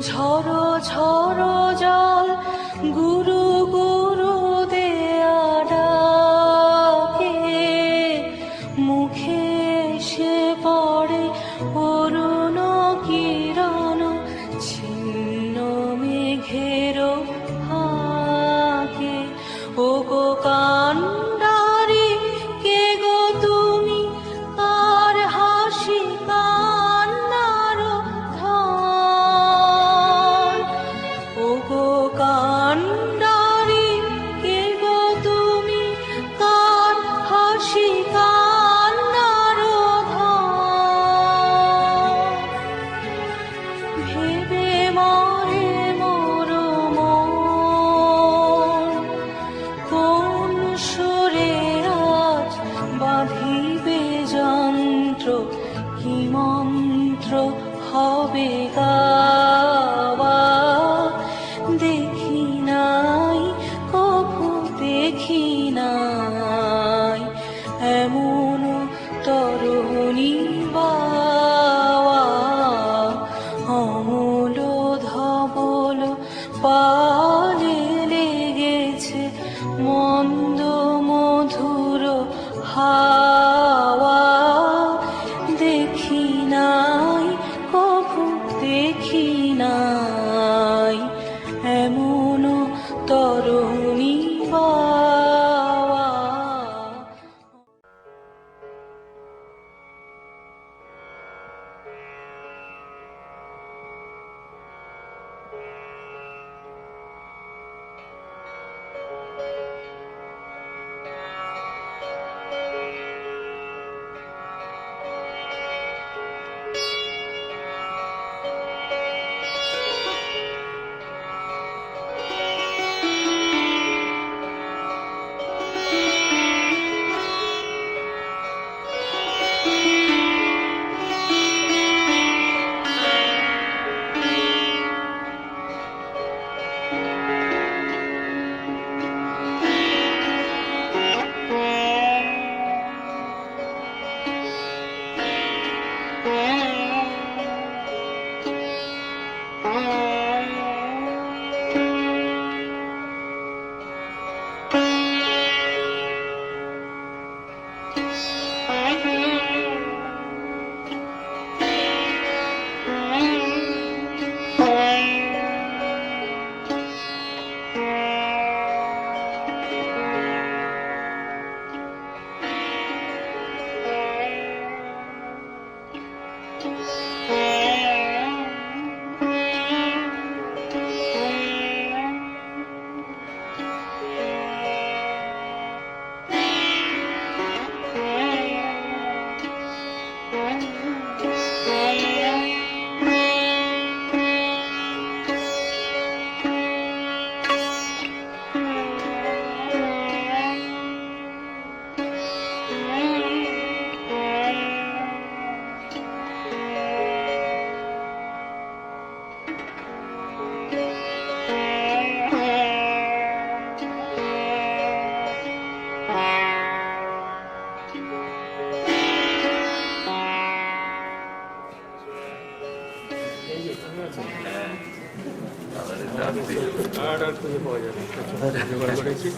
ঝরো ঝরো জল গুরু গুরু দেয়া ডাকে, মুখে এসে পড়ে অরুণ কিরণ ছিন্ন মেঘের ফাঁকে। ও গো কান্ডারি কে গো তুমি, কার হাসি কান্নার ধন। ও গো কান্ডারি কে গো তুমি, কার হাসি কান্নার ধন। ভেবে মরে মোর মন, কোন সুরে আজ বাঁধিবে যন্ত্র, কি মন্ত্র হবে গাওয়া। দেখি নাই কভু দেখি নাই এমন তরুণী বাওয়া। অমল ধবল পালে লেগেছে মন্দ মধুর হাওয়া। দেখি নাই কভু দেখি নাই এমন তরুণী বাওয়া। আর খুঁজে পাওয়া যাবে, জোগাড় করেছি।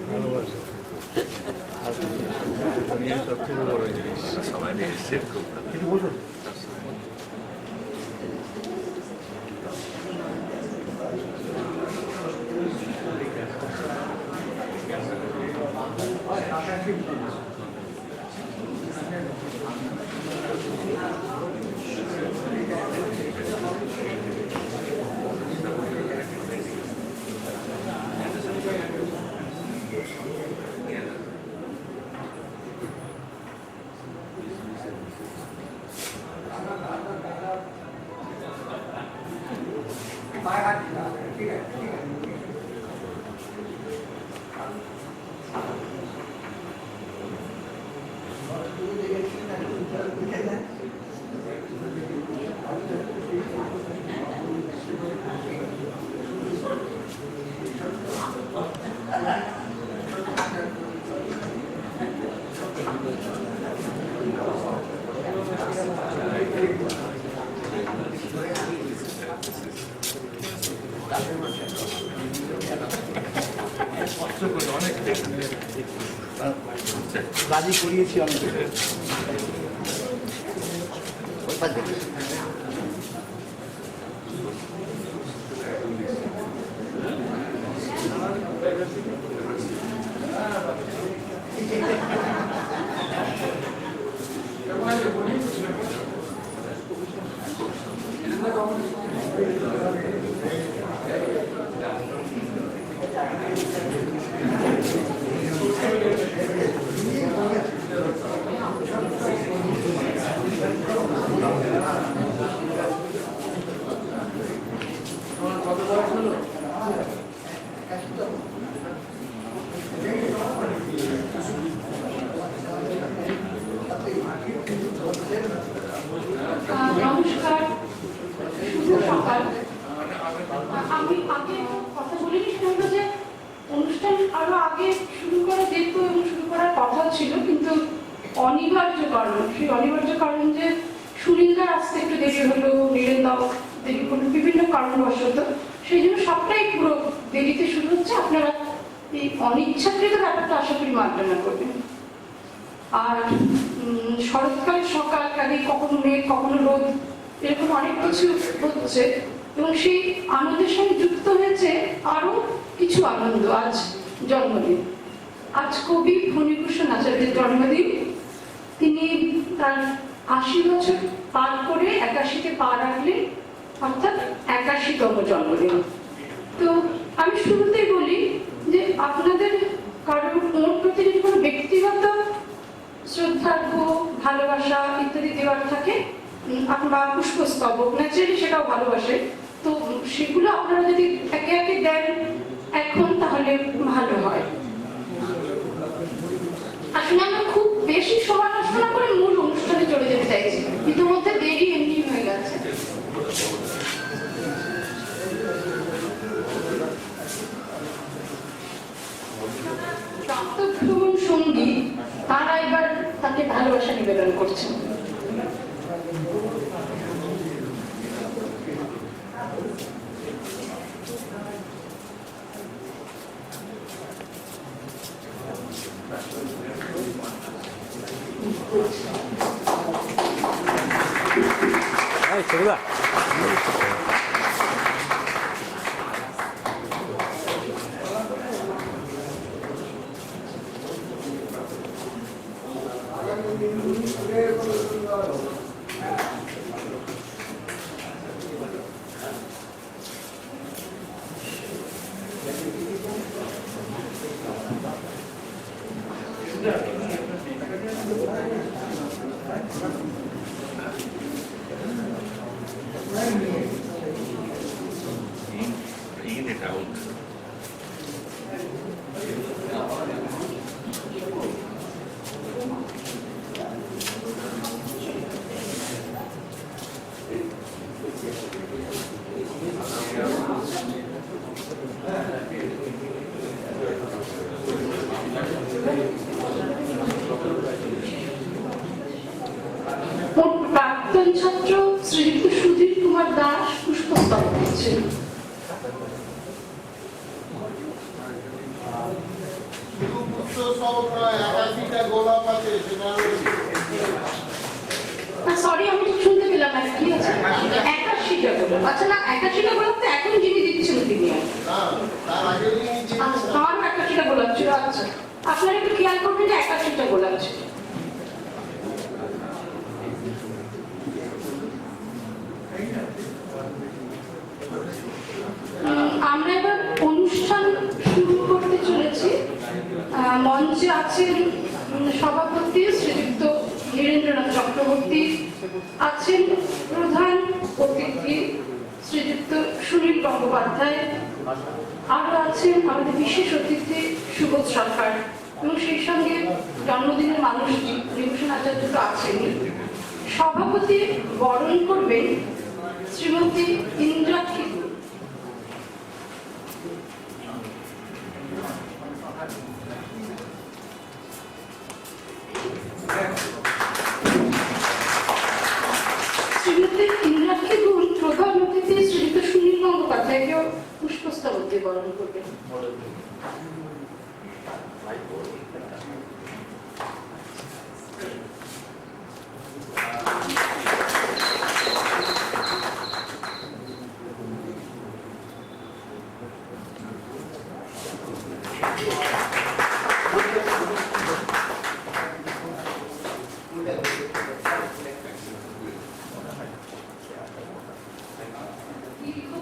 ভালোবাসা সব থেকে বড় জিনিস। সবাই কিছু বলুন। রাজি করিয়েছি আমি। নমস্কার, শুভ সকাল। আমি আগে কথা বলিনি, সেটা হলো যে অনুষ্ঠান আরো আগে শুরু করা যেত এবং শুরু করার কথা ছিল, কিন্তু অনিবার্য কারণ, সেই অনিবার্য কারণ যে সুরিঙ্গার আসতে একটু দেরি হলো, নীরেন্দাও দেরি হলো, বিভিন্ন কারণবশত, সেই জন্য সবটাই পুরো দেরিতে শুরু হচ্ছে। আপনারা এই অনিচ্ছাকৃত ব্যাপারটা আশা করি মার্জনা করবেন। আর শরৎকাল সকাল কালে কখনো মেঘ কখনো রোদ, এরকম অনেক কিছু হচ্ছে এবং সেই আনন্দের সঙ্গে যুক্ত হয়েছে আরো কিছু আনন্দ। আজ জন্মদিন, আজ কবি ফণীভূষণ আচার্যের জন্মদিন। তিনি তার ৮০ বছর পার করে ৮১-তে পা রাখলেন, অর্থাৎ ৮১তম জন্মদিন। তো আমি শুরুতেই বলি যে আপনাদের কারোর ওর প্রতি যদি কোনো ব্যক্তিগত শ্রদ্ধার্ঘ, ভালোবাসা ইত্যাদি দেওয়ার থাকে, আপনার পুষ্পস্তবক ন্যাচারালি সেটাও ভালোবাসে, তো সেগুলো আপনারা যদি একে একে দেন এখন, তাহলে ভালো হয়। আসলে আমরা খুব বেশি সময় নষ্ট না করে মূল অনুষ্ঠানে চলে যেতে চাইছি, ইতিমধ্যে দেরি এমনি হয়ে গেছে। প্রাতঃভ্রমণ সঙ্গী তারা এবার তাকে ভালোবাসা নিবেদন করছেন। In it out. প্রাক্তন ছাত্র শ্রীযুক্ত সুধীর কুমার দাস পুষ্পস্তবক দিচ্ছেন। সরি, আমি শুনতে পেলাম না, কি আছে? ৮১টা গোলাপ। আচ্ছা, না ৮১টা গোলাপ তো এখন যিনি দিচ্ছেন তিনি। আমার ৮১টা গোলাপ ছিল। আচ্ছা, আপনারা একটু খেয়াল করবেন যে ৮১টা গোলাপ ছিল। আমরা এবার অনুষ্ঠান শুরু করতে চলেছি। মঞ্চে আছেন সভাপতি শ্রীযুক্ত নীরেন্দ্রনাথ চক্রবর্তী, আছেন প্রধান অতিথি শ্রীযুক্ত সুনীল গঙ্গোপাধ্যায়, আরো আছেন আমাদের বিশেষ অতিথি সুবোধ সরকার, এবং সেই সঙ্গে জন্মদিনের মানুষ ফণীভূষণ আচার্য তো আছেনই। সভাপতি বরণ করবেন শ্রীমতী ইন্দ্রাক্ষী। শ্রীমতী ইন্দ্রাক্ষী গুণ প্রধান অতিথি শ্রীযুক্ত সুনীল গঙ্গোপাধ্যায়কেও পুষ্পস্তবক দিয়ে বরণ করবেন।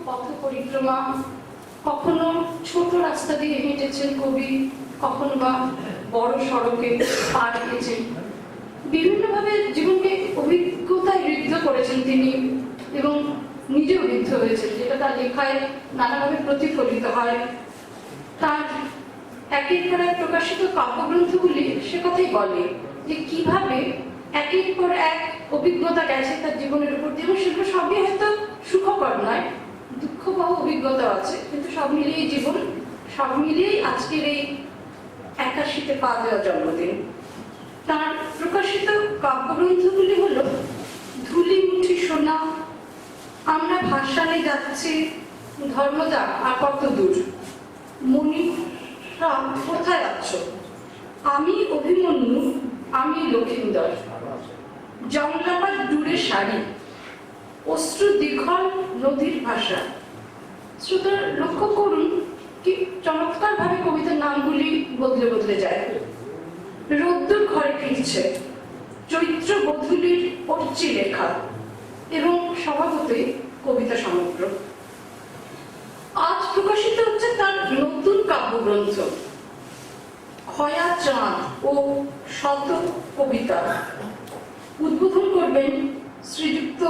পথ পরিক্রমা, কখনো ছোট রাস্তা দিয়ে হেঁটেছেন কবি, কখনো বা বড় সড়কে পা রেখেছেন। বিভিন্নভাবে জীবনকে অভিজ্ঞতায় ঋদ্ধ করেছেন তিনি এবং নিজেও ঋদ্ধ হয়েছেন, যেটা তার লেখায় নানাভাবে প্রতিফলিত হয়। তার একের পর এক প্রকাশিত কাব্যগ্রন্থগুলি সে কথাই বলে যে কিভাবে একের পর এক অভিজ্ঞতা গেছে তার জীবনের উপর দিয়ে, এবং সেগুলো সবই হয়তো সুখকর নয়, দুঃখবহ অভিজ্ঞতা আছে, কিন্তু সব মিলিয়ে জীবন, সব মিলিয়েই আজকের এই 81তে পা দেওয়া জন্মদিন। তার প্রকাশিত কাব্যগ্রন্থগুলি হলো ধুলিমুঠি সোনা, আমরা ভাসানে যাচ্ছি, ধর্মযাগ আর কত দূর, মনীষা কোথায় আছো, আমি অভিমন্যু, আমি লক্ষিন্দর, জংলাপাত দূরে শাড়ি, অশ্রু দীঘল নদীর ভাষা। শ্রোতারা লক্ষ্য করুন কি চমৎকার ভাবে কবিতার নামগুলি বদলে বদলে যায়। রোদ্দুর ঘরে ফিরছে, চৈত্র বধূলির অর্চি লেখা এবং স্বভাবতই কবিতা সমগ্র। আজ প্রকাশিত হচ্ছে তার নতুন কাব্যগ্রন্থ খয়া চাঁদ ও শত কবিতা। উদ্বোধন করবেন শ্রীযুক্ত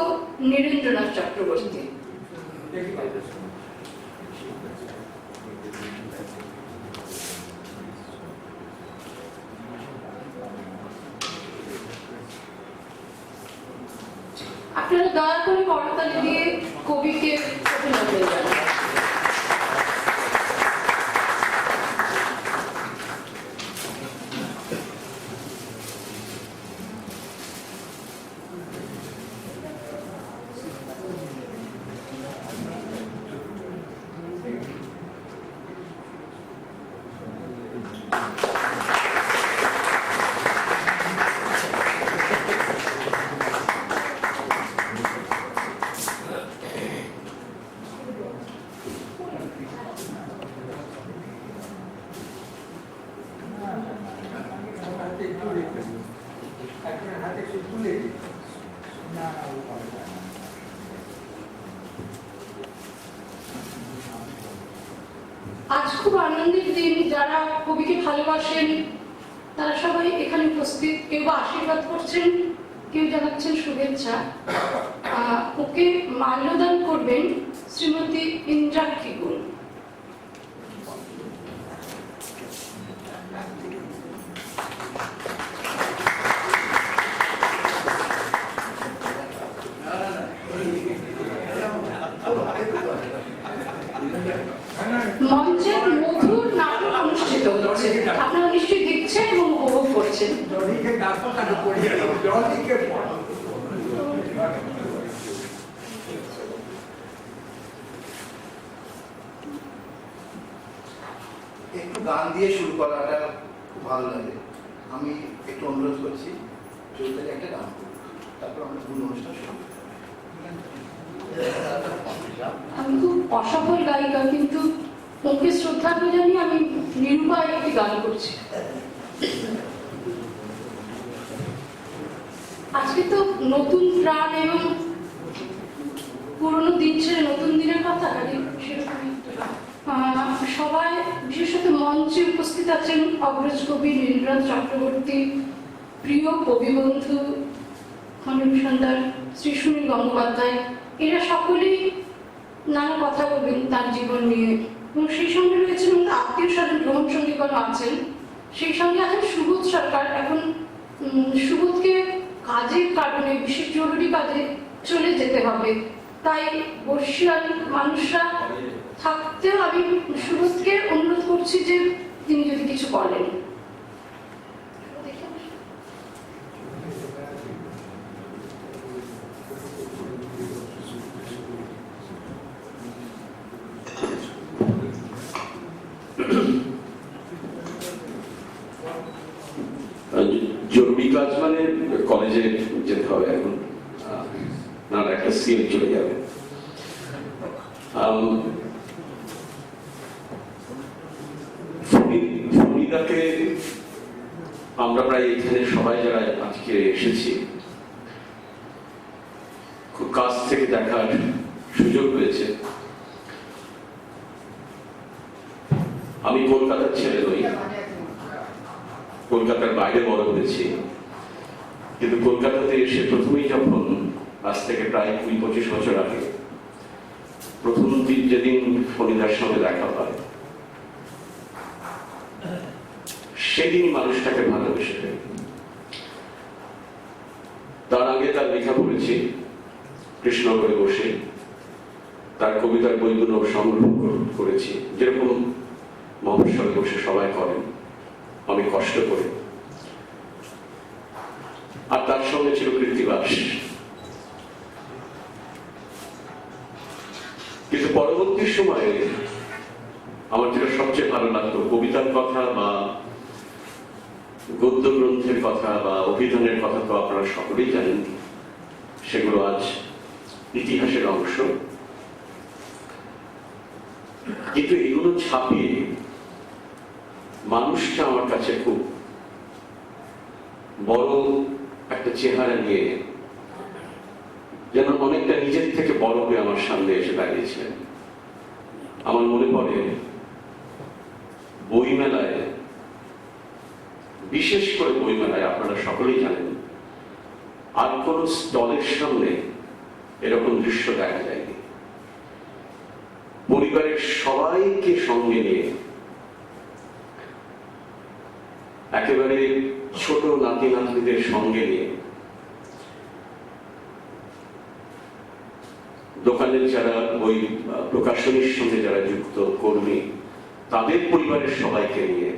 নীরেন্দ্রনাথ চক্রবর্তী। আপনারা দয়া করে করতালি দিয়ে কবিকে অভিনন্দন জানান। আজ খুব আনন্দের দিন, যারা কবিকে ভালোবাসেন তারা সবাই এখানে উপস্থিত, কেউ বা আশীর্বাদ করছেন, কেউ জানাচ্ছেন শুভেচ্ছা। ওকে মাল্যদান করবেন শ্রীমতী ইন্দ্রাক্ষী গুণ। মঞ্চে মধুর নাটক অনুষ্ঠিত হচ্ছে, আপনারা নিশ্চয়ই দেখছেন এবং উপভোগ করছেন। একটু গান দিয়ে শুরু করাটা খুব ভালো লাগে। আমি একটু অনুরোধ করছি চৌধুরী একটা গান করুন, তারপর আমরা পুরো অনুষ্ঠান শুরু করব। আমি খুব অসফল গায়িকা, কিন্তু ওকে শ্রদ্ধা করে জানিয়ে আমি নিরুপায় একটি গান করছি। আজকে তো নতুন প্রাণ এবং পুরোনো দিন ছেড়ে নতুন দিনের কথা, সেরকমই সবাই, বিশেষত মঞ্চে উপস্থিত আছেন অগ্রজ কবি নীরেন্দ্রনাথ চক্রবর্তী, প্রিয় কবি বন্ধু খণ্ডবিসন্দার শ্রী সুনীল গঙ্গোপাধ্যায়। এরা সকলেই নানা কথা বলবেন তার জীবন নিয়ে, এবং সেই সঙ্গে রয়েছেন আত্মীয় স্বজন ভ্রমণ সঙ্গীগণ আছেন। সেই সঙ্গে আছেন সুবোধ সরকার। এখন সুবোধকে কাজের কারণে, বিশেষ জরুরি কাজে চলে যেতে হবে, তাই বর্ষিয়ান মানুষরা থাকতেও আমি সুবোধকে অনুরোধ করছি যে তিনি যদি কিছু বলেন। জরুরি কাজ মানে কলেজে যেতে হবে, এখন না একটা সিএম চলে যাবে। ফরিদাকে আমরা প্রায় এখানে সবাই যারা আজকে এসেছি খুব কাছ থেকে দেখার সুযোগ হয়েছে। আমি কলকাতার ছেলে নই, কলকাতার বাইরে বড় হয়েছি, কিন্তু কলকাতাতে এসে প্রথমেই যখন আজ থেকে প্রায় 20-25 বছর আগে প্রথম দিন যেদিন ফণীদার সঙ্গে দেখা হয়, সেদিনই মানুষটাকে ভালোবেসে ফেলি। তার আগে তার লেখা পড়েছি কৃষ্ণনগরে বসে, তার কবিতার বইগুলো সংগ্রহ করেছি, যেরকম মফস্বলে বসে সবাই করেন, অনেক কষ্ট করে। আর তার সঙ্গে ছিল কৃত্তিবাস। কিন্তু পরবর্তী সময়ে আমার যেটা সবচেয়ে ভালো লাগতো, কবিতার কথা বা গদ্য গ্রন্থের কথা বা অভিধানের কথা তো আপনারা সকলেই জানেন, সেগুলো আজ ইতিহাসের অংশ। কিন্তু এগুলো ছাপিয়ে মানুষটা আমার কাছে খুব বড় একটা চেহারা নিয়ে যেন অনেকটা নিজের থেকে বড় হয়ে আমার সামনে এসে দাঁড়িয়েছিলেন। আমার মনে পড়ে বইমেলায়, বিশেষ করে বইমেলায় আপনারা সকলেই জানেন, আর কোন স্টলের সামনে এরকম দৃশ্য দেখা যায়নি। পরিবারের সবাইকে সঙ্গে নিয়ে, একেবারে ছোট নাতি নাতনিদের সঙ্গে নিয়ে, দোকানের যারা বই প্রকাশনীর সঙ্গে যারা যুক্ত কর্মী, তাদের পরিবারের সবাইকে নিয়ে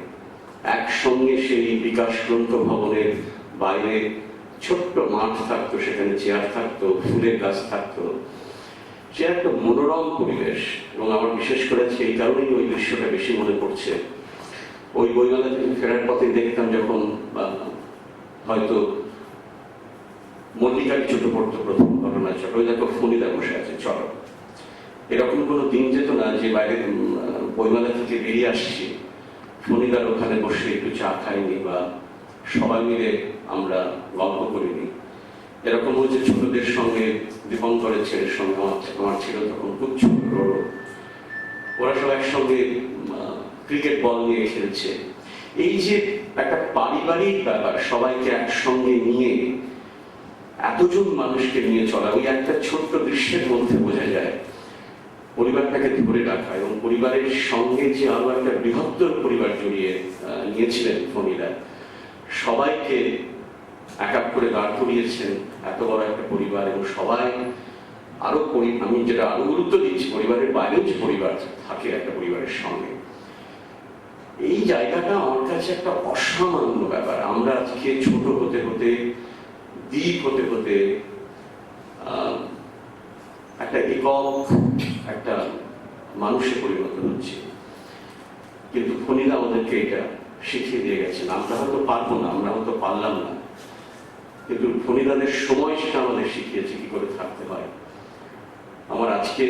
একসঙ্গে সেই বিকাশ গ্রন্থ ভবনের বাইরে ছোট্ট মাঠ থাকতো, সেখানে চেয়ার থাকতো, ফুলের গাছ থাকতো, সে একটা মনোরম পরিবেশ। এবং আমার বিশেষ করে এই কারণেই ওই দৃশ্যটা বেশি মনে পড়ছে। ওই বইমেলা থেকে ফেরার পথে দেখতাম যখন হয়তো মল্লিকার চোখে পড়তো প্রথম ঘটনা, চলো ওই দেখো ফণীদা বসে আছে, চলো। এরকম কোনো দিন যেত না যে বাইরে বইমেলা থেকে বেরিয়ে আসছি, ফণীদার ওখানে বসে একটু চা খাইনি বা সবাই মিলে আমরা গল্প করিনি। এরকম হচ্ছে ছোটদের সঙ্গে, দীপঙ্করের ছেলের সঙ্গে আমার ছিল তখন খুব ছোট, ওরা সব একসঙ্গে ক্রিকেট বল নিয়ে খেলছে। এই যে একটা পারিবারিক ব্যাপার, সবাইকে একসঙ্গে নিয়ে এতজন মানুষকে নিয়ে চলা, ওই একটা ছোট্ট দৃশ্যের মধ্যে বোঝা যায় পরিবারটাকে ধরে রাখা। এবং পরিবারের সঙ্গে যে আরো একটা বৃহত্তর পরিবার জড়িয়ে নিয়েছিলেন ফণীদা, সবাইকে এক এক করে দাঁড় করিয়েছেন এত বড় একটা পরিবার। এবং সবাই আরো আমি যেটা আরো গুরুত্ব দিচ্ছি, পরিবারের বাইরেও যে পরিবার থাকে একটা পরিবারের সঙ্গে, এই জায়গাটা আমার কাছে একটা অসামান্য ব্যাপার। আমরা আজকে ছোট হতে হতে, দ্বীপ হতে হতে একটা একক একটা মানুষে পরিণত হচ্ছে। কিন্তু ফণীদা আমাদেরকে এটা শিখিয়ে দিয়ে গেছেন। আমরা হয়তো পারবো না, আমরা হয়তো পারলাম না, কিন্তু ফণীদাদের সময় সেটা আমাদের শিখিয়েছে কি করে থাকতে হয়। আমার আজকে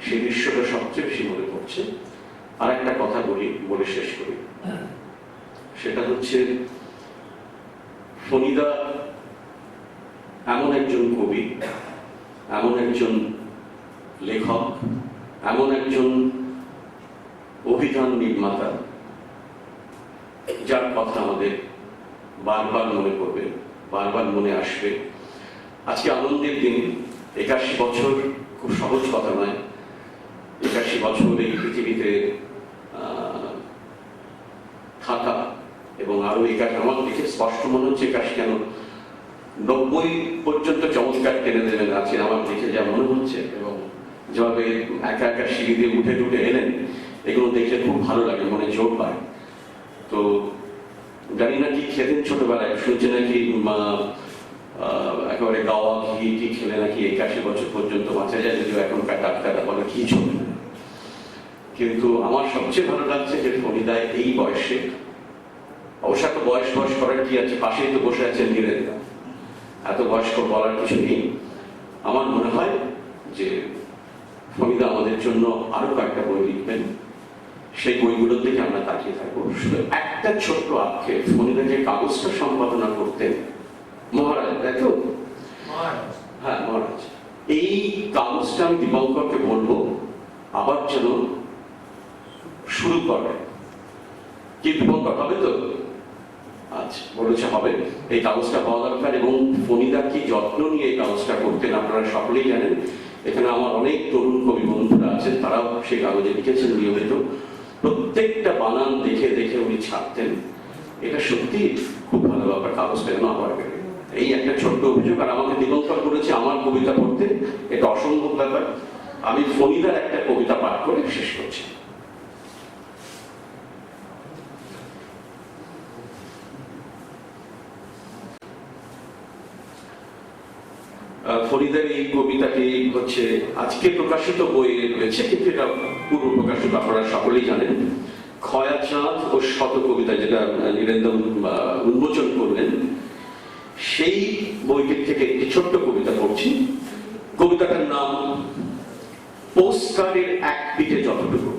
সেই দৃশ্যটা সবচেয়ে বেশি মনে পড়ছে। আর একটা কথা বলে শেষ করি, সেটা হচ্ছে ফণীদা এমন একজন কবি, এমন একজন লেখক, এমন একজন অভিধান নির্মাতা, যার কথা আমাদের বারবার মনে পড়বে, বারবার মনে আসবে। আজকে আনন্দের দিন, 81 বছর খুব সহজ কথা নয়। 81 বছর এই পৃথিবীতে থাকা, এবং আরো 81, আমার দেখে স্পষ্ট মনে হচ্ছে 81 কেন 90 পর্যন্ত চমৎকার টেনে দেবেন আছেন আমার দেখে যা মনে হচ্ছে। এবং যেভাবে একা একা সিঁড়ি দিয়ে উঠে টুটে এলেন, এগুলো দেখে খুব ভালো লাগে, মনে জোর পায়। তো জানি না কি খেতেন ছোটবেলায়, শুনছে নাকি একেবারে গাওয়া ঘি টি খেলে নাকি 81 বছর পর্যন্ত বাঁচা যায়, যদিও এখনকার ডাক্তাররা বলে কি চলবে না। কিন্তু আমার সবচেয়ে ভালো লাগছে যে ফণীদা এই বয়সে, অবশ্য এত বয়স করার কি আছে, পাশেই তো বসে আছেন নীরেন্দা, এত বয়স্ক বলার কিছু নেই। আমার মনে হয় যে ফণীদা আমাদের জন্য আরো কয়েকটা বই লিখবেন, সেই বইগুলোর দিকে আমরা তাকিয়ে থাকবো। শুধু একটা ছোট্ট আক্ষেপ, ফণীদা যে কাগজটা সম্পাদনা করতেন, মহারাজ, তাই তো? হ্যাঁ, মহারাজ। এই কাগজটা আমি দীপঙ্করকে বলবো আবার যেন শুরু করে, দীপঙ্কর হবে তো? আচ্ছা, বলেছে হবে। এই কাগজটা পাওয়া দরকার এবং ফণিদা কি যত্ন নিয়ে এই কাগজটা করতেন আপনারা সকলেই জানেন। এখানে আমার অনেক তরুণ কবি বন্ধুরা আছেন, তারাও সেই কাগজে লিখেছেন নিয়মিত। প্রত্যেকটা বানান দেখে দেখে উনি ছাড়তেন। এটা সত্যি খুব ভালো ব্যাপার, কাগজটা যেন আবার বেরোয়। এই একটা ছোট্ট অভিযোগ। আর আমাকে দীপঙ্কর করেছে আমার কবিতা পড়তে, এটা অসম্ভব ব্যাপার। আমি ফণিদার একটা কবিতা পাঠ করে শেষ করছি। ফরিদার এই কবিতাটি হচ্ছে আজকে প্রকাশিত বইয়ে রয়েছে, কিন্তু এটা পূর্ব প্রকাশিত, আপনারা সকলেই জানেন। খয়া চাঁদ ও শত কবিতা, যেটা নীরেন্দ্র উন্মোচন করলেন, সেই বইটির থেকে একটি ছোট্ট কবিতা পড়ছি। কবিতাটার নাম পোস্টকার্ডের এক পিঠে যতটুকু।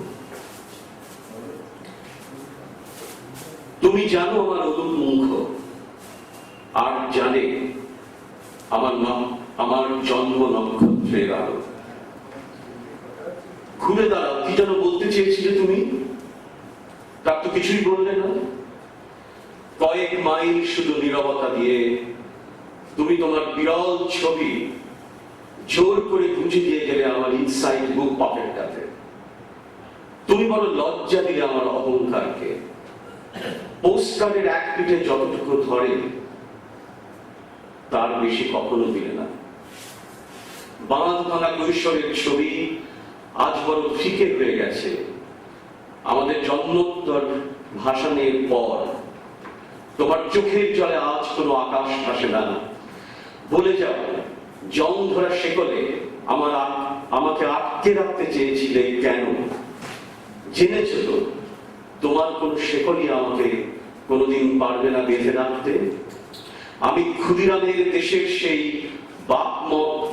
তুমি জানো আমার অদূর মুখ, আর জানে আমার জন্ম নক্ষত্রের আলো। ঘুরে দাঁড়াও, কি যেন বলতে চেয়েছিলে তুমি, তার তো কিছুই বললে না। কয়েক মাইল শুধু নীরবতা দিয়ে তুমি তোমার বিরল ছবি জোর করে গুঁজে দিয়ে গেলে আমার ইনসাইড বুক পকেটটাতে। তুমি বড় লজ্জা দিলে আমার অহংকারকে। পোস্টকার্ডের এক পিঠে যতটুকু ধরে তার বেশি কখনো দিলে না। বাঁধ ভাঙা কৈশোরের ছবি আজ বড় ফিকে হয়ে গেছে। আমাদের জন্মোত্তর ভাসানের পর তোমার চোখের জলে আজ কোনো আকাশ ভাসে না। বলে যাও, জং ধরা শেকলে আমাকে আটকে রাখতে চেয়েছিলে কেন? জেনেছ তো তোমার কোন শেকলই আমাকে কোনোদিন পারবে না বেঁধে রাখতে। আমি ক্ষুদিরামের দেশের সেই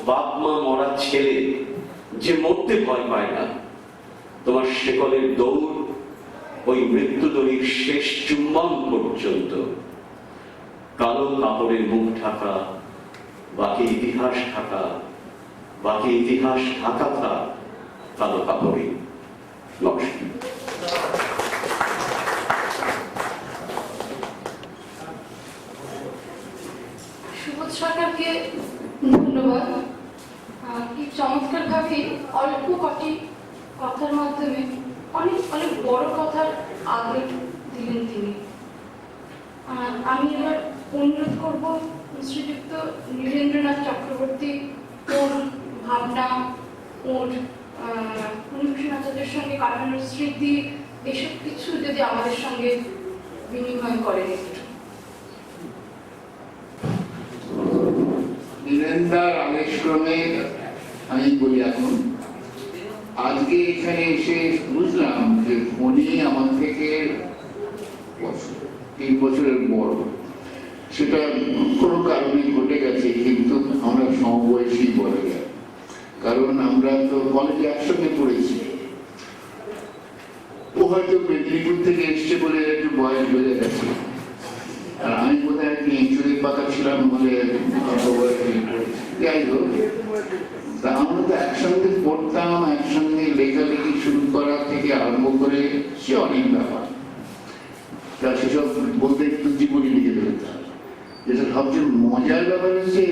বাপমা মরা ছেলে যে মরতে ভয় পায় না। তোমার শেকলের দৌড় ওই মৃত্যুদড়ির শেষ চুম্বন পর্যন্ত। কালো কাপড়ের মুখ ঢাকা, বাকি ইতিহাস ঢাকা, বাকি ইতিহাস ঢাকা থাক কালো কাপড়ে। নমস্কার। সুবোধ সরকারকে ধন্যবাদ। কি চমৎকার ভাবে অল্প কটি কথার মাধ্যমে অনেক অনেক বড় কথার আগে দিলেন তিনি। আমি এবার অনুরোধ করব শ্রীযুক্ত নীরেন্দ্রনাথ চক্রবর্তী, ওর ভাবনা, ওর ফণীভূষণ আচার্যের সঙ্গে কাটানোর স্মৃতি, এসব কিছু যদি আমাদের সঙ্গে বিনিময় করেন একটু। নীরেন্দ্রার আবেশক্রমে আমি বলি, এখন আজকে এখানে এসে বুঝলাম যে ফণী আমার থেকে 3 বছরের বড়। সেটা কোনো কারণে ঘটে গেছে, কিন্তু আমরা সমবয়সী বলা যায়, কারণ আমরা তো কলেজে একসঙ্গে পড়েছি। ও হয়তো মেদিনীপুর থেকে এসছে বলে একটু বয়স বেড়ে গেছে, আর আমি বোধহয় একটু ইঁচুড়ির পাতা ছিলাম বলে যাই হোক। তা আমরা তো একসঙ্গে পড়তাম, একসঙ্গে লেখালেখি শুরু করা থেকে আরম্ভ করে সে অনেক ব্যাপার। তা সেসব বলতে একটু জীবনী লিখে ফেলতাম। যেটা সবচেয়ে মজার ব্যাপার হচ্ছে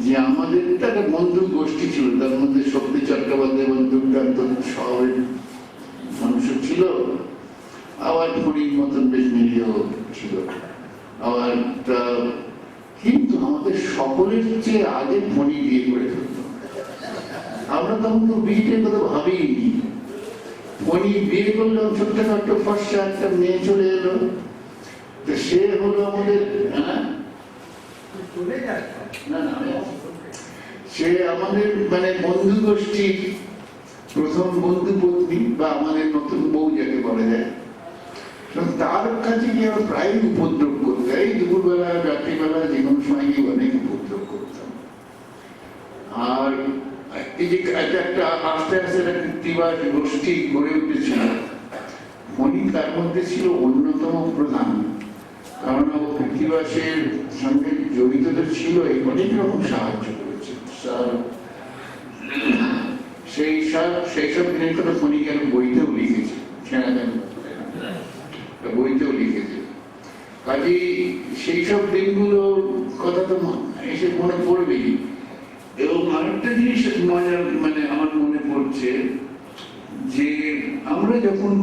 যে আমাদের তো একটা বন্ধু গোষ্ঠী ছিল, তার মধ্যে শক্তি চট্টোপাধ্যায় এবং দুর্দান্ত শহরের মানুষও ছিল, আবার ফণীর মতন বেশ নিরীহ ছিল আবার। কিন্তু আমাদের সকলের চেয়ে আগে ফণী বিয়ে করে ফেলত। আমরা তখন তো বিয়েটার কথা ভাবিনি। ফণী বিয়ে করলাম, ছোট্টখাট্ট ফর্সা একটা মেয়ে চলে এলো, তো সে হলো আমাদের সে আমাদের মানে বন্ধু গোষ্ঠীর প্রথম বন্ধু পত্নী, বা আমাদের নতুন বউ যাকে বলা যায়। তার কাছে গিয়ে আমরা প্রায় উপদ্রব করতাম, এই দুপুরবেলা রাত্রিবেলা যে কোনো সময় গিয়ে অনেক উপদ্রব করতাম। আর এই যে একটা আস্তে আস্তে একটা কৃত্তিবাস গোষ্ঠী গড়ে উঠেছিল, ফণী তার মধ্যে ছিল অন্যতম প্রধান। কারণ ও কৃত্তিবাসের সঙ্গে জড়িত তো ছিল, অনেক রকম সাহায্য করেছে। সেই সব দিনের কথা ফণী কেন বইতেও লিখেছে। বইতেও লিখেছে। কাজে সেই সব দিনগুলোর কথা তো এসে মনে পড়বেই। এবং আরেকটা জিনিস মজার আমার মনে পড়ছে যে আমরা যখন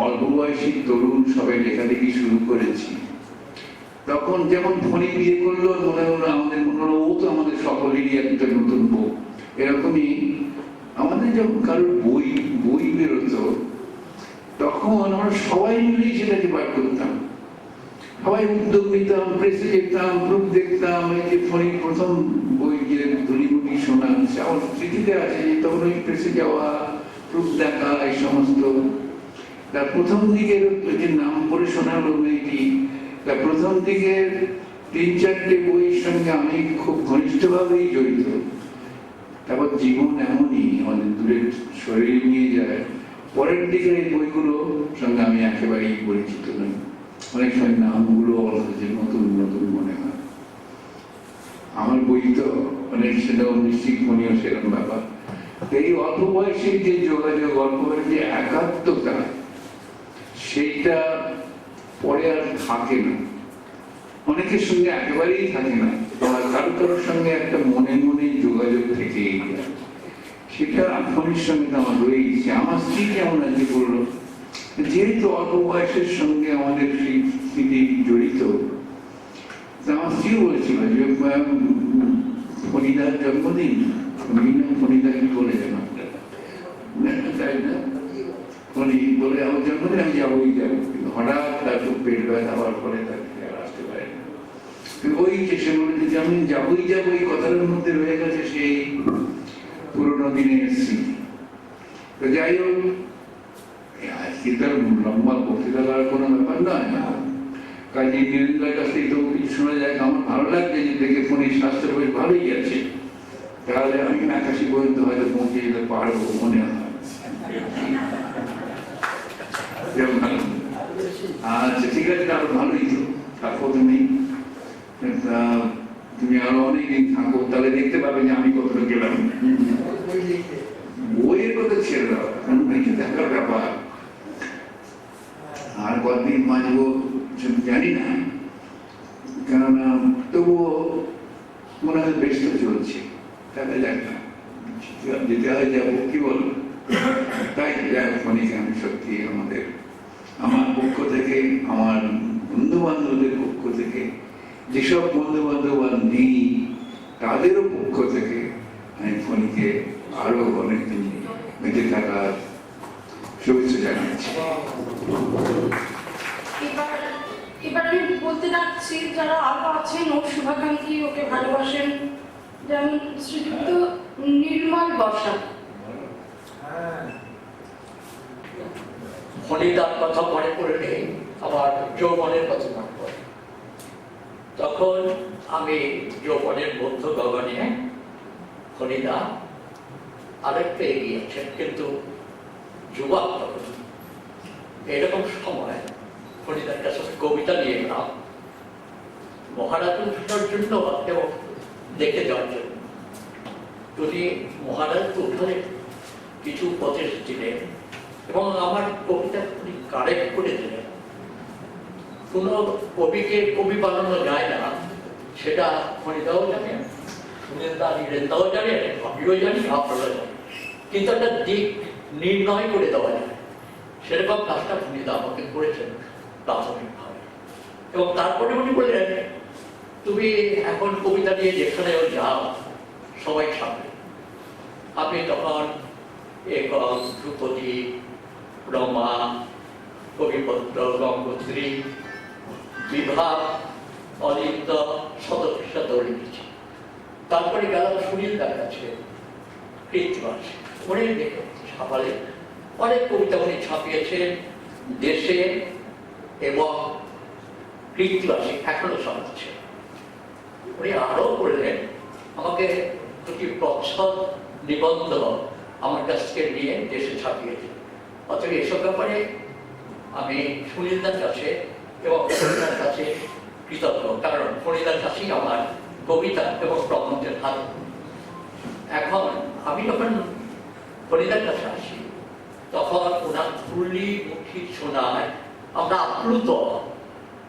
অল্প বয়সী তরুণ সবাই লেখালেখি শুরু করেছি, তখন যেমন ফোনে বিয়ে করলো মনে হলো আমাদের মনে হলো ও তো আমাদের সকলেরই একটা নতুন বউ। এরকমই আমাদের যখন কারোর বই বেরোতো তখন আমরা সবাই মিলেই সেটাকে বার করতাম, সবাই উদ্যোগ নিতাম, প্রেসে যেতাম, প্রুফ দেখতাম। এই যে ফোনের প্রথম বই যে ধুলিমুটি শোনা আমার স্মৃতিতে আছে যে তখন ওই প্রেসে যাওয়া, প্রুফ দেখা, এই সমস্ত। তার প্রথম দিকের যে নাম পড়ে শোনালো মেয়েটি, তার প্রথম দিকের 3-4টে বইয়ের সঙ্গে আমি খুব ঘনিষ্ঠভাবেই জড়িত। তারপর জীবন এমনই আমাদের দূরে শরীর নিয়ে যায়, পরের দিকের এই বইগুলো সঙ্গে আমি একেবারেই পরিচিত নই। অনেক সময় নামগুলো যে নতুন নতুন মনে হয়। আমার বই তো অনেক সেটাও নিশ্চিত মনেও সেরকম ব্যাপার। এই অল্প বয়সের যে যোগাযোগ, অল্প বয়সের যে একাত্মতা, সেইটা পরে আর থাকে না, অনেকের সঙ্গে একেবারেই থাকে না। আমার কারোর সঙ্গে একটা মনে মনে যোগাযোগ থেকেই যায়, সেটা ফোনের সঙ্গে আমার রয়েছে। আমার স্ত্রী কেমন আজকে বললো, যেহেতু অল্প বয়সের সঙ্গে আমাদের সেই স্মৃতি জড়িত, আমার স্ত্রী বলেছিল যে ফণিদার জন্মদিন, ফণিদা কি বলে যেন তাই না, ফণি বলে আমার জন্মদিন আমি যাবোই যাবো, কিন্তু হঠাৎ তার খুব পেট ব্যথা হওয়ার পরে তাকে আর আসতে পারে না। ওই সে বলেছে যে আমি যাবোই যাবো, এই কথাটার মধ্যে রয়ে গেছে সেই পুরোনো দিনের স্মৃতি। তো যাই হোক, আজকে তার লম্বা বক্তৃতা করার কোনো ব্যাপার নয়। কাজে নীরেন্দ্রের কাছ থেকে তো কিছু শোনা যায়। আমার ভালো লাগছে যে দেখে ফোনের স্বাস্থ্য বেশ ভালোই আছে, তাহলে আমি 81 পর্যন্ত হয়তো পৌঁছে যেতে পারবো মনে হয়। আচ্ছা ঠিক আছে, আরো ভালোই তো থাকো তুমি, তুমি আরো অনেকদিন থাকো, তাহলে দেখতে পাবে যে আমি কতটা গেলাম। বইয়ের কথা ছেড়ে দাও, বেঁচে থাকার ব্যাপার। আর কতদিন বাঁচবো জানি না, কেননা তবুও মনে হয় বেশ তো চলছে, তাহলে যাক না, যেতে হয় যাবো, কি বল? তাই ফোনিকে আমি সত্যি আমার পক্ষ থেকে, আমার বন্ধু বান্ধবদের পক্ষ থেকে, যেসব বন্ধু বান্ধব নেই তাদেরও পক্ষ থেকে আমি ফোনিকে আরো অনেকদিন বেঁচে থাকার শুভেচ্ছা জানাচ্ছি। এবার আমি বলতে যাচ্ছি যারা আরো আছেন ওর শুভাকাঙ্ক্ষী, ওকে ভালোবাসেন, যেমন শ্রীযুক্ত নির্মল বসা। ফণিদার কথা মনে পড়লে আমার যৌবনের কথা মনে পড়ে। তখন আমি যৌবনের মধ্য গগনে, ফণিদা আরেকটু এগিয়েছেন, কিন্তু যুবক তখন। এরকম সময় ফণিদার কাছে কবিতা নিয়ে এলাম মহারাজের জন্য এবং দেখে যাওয়ার জন্য। উনি মহারাজকে উঠে কিছু উপদেশ দিলেন এবং আমার কবিতা উনি কারেক্ট করে দিলেন। কোনো কবিকে কবি বানানো যায় না, সেটা ফণিদাও জানেন, নীরেন্দ্রও জানেন, আমিও জানি, আপনারা জানেন, কিন্তু একটা দিক নির্ণয় করে দেওয়া যায়। সেরকম কাজটা ফণিদা আমাকে করেছেন প্রাথমিকভাবে। এবং তারপরে উনি বললেন, তুমি এখন কবিতা নিয়ে যেখানেও যাও সবাই সামনে। আমি তখন একক, ধ্রুপদী, রমা, কবিপত্র, গঙ্গোত্রী, বিভাগ, অলিন্দ, শতকৃষা দৌড়ে দিচ্ছি। তারপরে গেলাম সুনীলদার কাছে, কৃত্তিবাস। উনি দেখে ছাপালে অনেক কবিতা উনি ছাপিয়েছেন দেশে এবং কৃত্তিবাসী এখনো শোনাচ্ছে। উনি আরো বললেন আমাকে দুটি প্রচ্ছদ নিবন্ধ আমার কাছ থেকে নিয়ে দেশে ছাপিয়েছে। অতএব এসব ব্যাপারে আমি সুনীলদার কাছে এবং ফণিদার কাছে কৃতজ্ঞ, কারণ ফণিদার কাছেই আমার কবিতা এবং প্রবন্ধের হাত। এখন আমি যখন ফণিদার কাছে আসি তখন ওনার তুলি মুখী শোনায় আমরা আপ্লুত।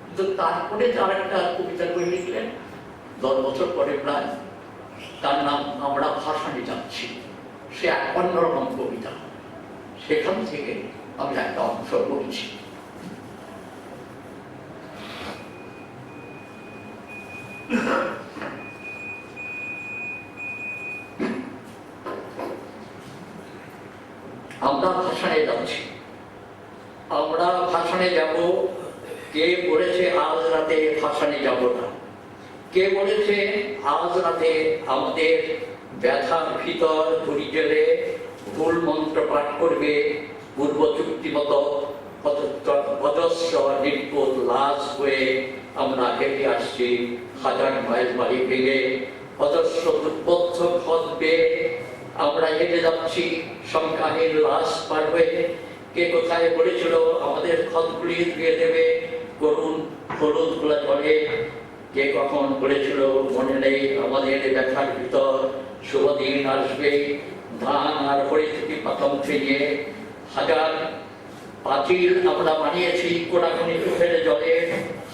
কিন্তু তারপরে তার একটা কবিতার বই লিখলেন 10 বছর পরে প্রায়, তার নাম আমরা ভাসানে যাচ্ছি। সে এক অন্যরকম কবিতা, সেখান থেকে আমি একটা অংশ পড়ছি। আমরা ভাসানে যাচ্ছি, আমরা ভাসানে যাব। কে বলেছে আজ রাতে ভাসানে যাব না? কে বলেছে আজ রাতে আমাদের ব্যথার ভিতর ঘুরি জেলে ভুল মন্ত্র পাঠ করবে পূর্ব চুক্তি মতো অজস্র নির্বোধ লাশ হয়ে আমরা হেঁটে আসছি 1000 মাইল বাড়ি ভেঙে, অজস্র দুর্বোধ্য পথ বেয়ে আমরা হেঁটে যাচ্ছি সংখ্যাহীন লাশ পার হয়ে। কে কোথায় বলেছিল আমাদের ক্ষতগুলি ধুয়ে দেবে করুণ হলুদ গোলা জলে? কে কখন বলেছিল মনে নেই আমাদের ব্যথার ভিতর শুভদিন আসবে ধান আর পরিস্থিতি প্রথম থেকে? 1000 পাঁচিল আমরা বানিয়েছি কোনাকুনি চোখের জলে,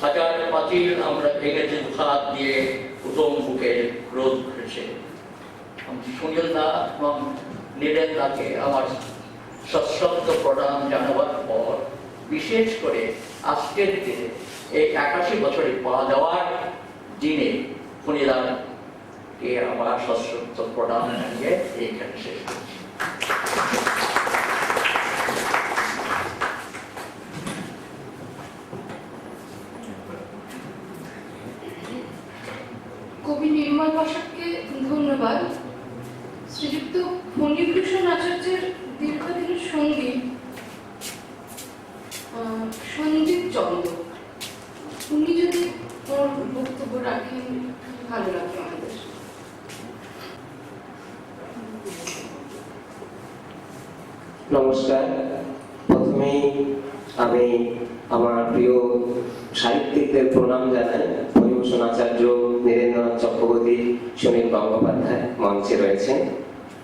1000 পাঁচিল আমরা ভেঙেছি হাত দিয়ে উদম বুকের রোদ ঘুরেছে। সুনীল দা এবং নীলেন দাকে আমার সশ্রদ্ধ প্রণাম জানাবার পর, বিশেষ করে আজকের দিনে এই 81 বছরে পাওয়া যাওয়ার দিনে ফণীদাকে আমার সশ্রদ্ধ প্রণাম জানিয়ে এইখানে শেষ করছি। কবি নির্মল বসাককে ধন্যবাদ। শ্রীযুক্ত ফণীভূষণ আচার্যের দীর্ঘদিনের সঙ্গী সঞ্জিত চন্দ্র, উনি যদি ওর বক্তব্য রাখেন ভালো লাগবে আমাদের। নমস্কার। প্রথমেই আমি আমার প্রিয় সাহিত্যিকদের প্রণাম জানাই। ফণীভূষণ আচার্য, নীরেন্দ্রনাথ চক্রবর্তী, সুনীল গঙ্গোপাধ্যায় মঞ্চে রয়েছেন।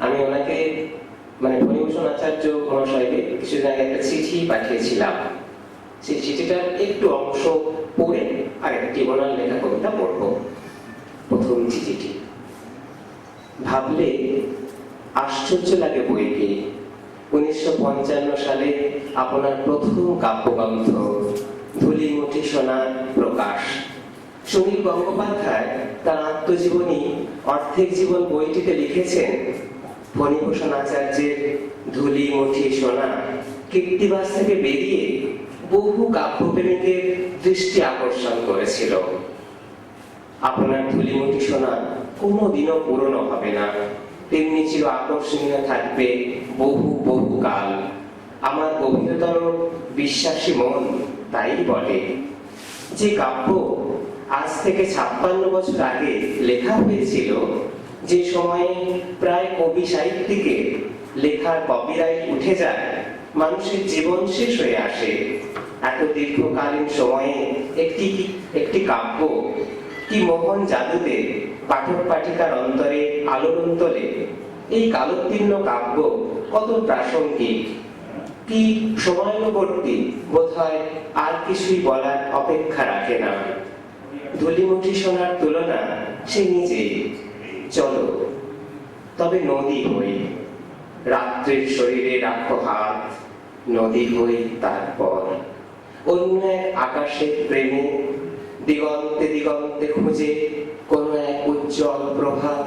আমি ওনাকে ফণীভূষণ আচার্য মহাশয়কে কিছুদিন আগে একটা চিঠি পাঠিয়েছিলাম। সেই চিঠিটার একটু অংশ পড়ে আরেকটি ওনার লেখা কবিতা পড়ব। প্রথম চিঠিটি। ভাবলে আশ্চর্য লাগে বইকে 1955 সালে আপনার প্রথম কাব্যগ্রন্থ ধূলিমুঠি সোনার প্রকাশ। সুনীল গঙ্গোপাধ্যায় তার আত্মজীবনী অর্ধেক জীবন বইটিতে লিখেছেন, ফণীভূষণ আচার্যের ধূলিমুঠি সোনা কীর্তিবাস থেকে বেরিয়ে বহু কাব্যপ্রেমীদের দৃষ্টি আকর্ষণ করেছিল। আপনার ধূলিমুঠি সোনা কোনোদিনও পুরনো হবে না, তেমনি চির আকর্ষণীয় থাকবে বহু বহু কাল। আমার গভীরতর বিশ্বাসী মন তাই বলে। যে কাব্য আজ থেকে 56 বছর আগে লেখা হয়েছিল, যে সময়ে প্রায় কবি সাহিত্যিকের লেখার কপিরাইট উঠে যায়, মানুষের জীবন শেষ হয়ে আসে, এত দীর্ঘকালীন সময়ে একটি কাব্য কি মোহন জাদুতে পাঠক পাঠিকার অন্তরে আলোড়ন তোলে। এই কালোত্তীর্ণ কাব্য কত প্রাসঙ্গিক, কি সময়ানুবর্তী, বোধহয় আর কিছুই বলার অপেক্ষা রাখে না। ধূলিমুঠি সোনার তুলনা সে নিজেই। চলো তবে নদী হই, রাত্রির শরীরে রাখো হাত, নদী হই তারপর অন্য এক আকাশের প্রেমে, দিগন্তে দিগন্তে খুঁজে কোন এক উজ্জ্বল প্রভাত,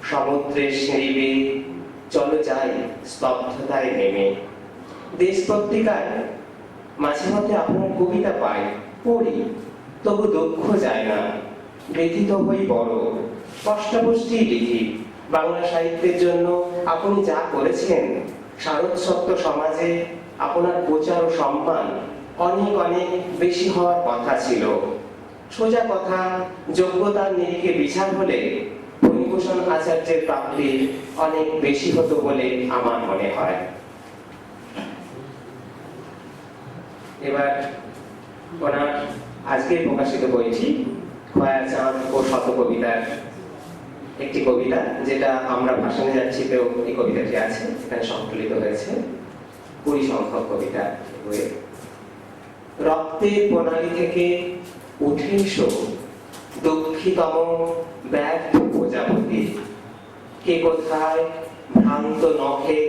সমুদ্রের সিঁড়িবে চলো যাই স্তব্ধতায় নেমে। দেশ পত্রিকায় মাঝে মধ্যে আপনার কবিতা পাই, পড়ি, তবু দুঃখ যায় না, ব্যথিত হই বড়, কষ্টাকষ্টি লিখি। বাংলা সাহিত্যের জন্য আপনি যা করেছেন, সারস্বত সমাজে আপনার প্রচার ও সম্মান অনেক অনেক বেশি হওয়ার কথা ছিল। সোজা কথা, যোগ্যতার নিরিখে বিচার হলে ফণীভূষণ আচার্যের প্রাপ্তি অনেক বেশি হতো বলে আমার মনে হয়। এবার ওনার আজকে প্রকাশিত বইটি খয়া চাঁদ ও শত কবিতার একটি কবিতা, যেটা আমরা ভাসানে যাচ্ছিতেও এই কবিতাটি আছে, এখানে সংকলিত হয়েছে 20 সংখ্যক কবিতা বইয়ে। রক্তের প্রণালী থেকে উঠে এসো দুঃখীতম ব্যর্থ প্রজাপতি। কে কোথায় ভ্রান্ত নখে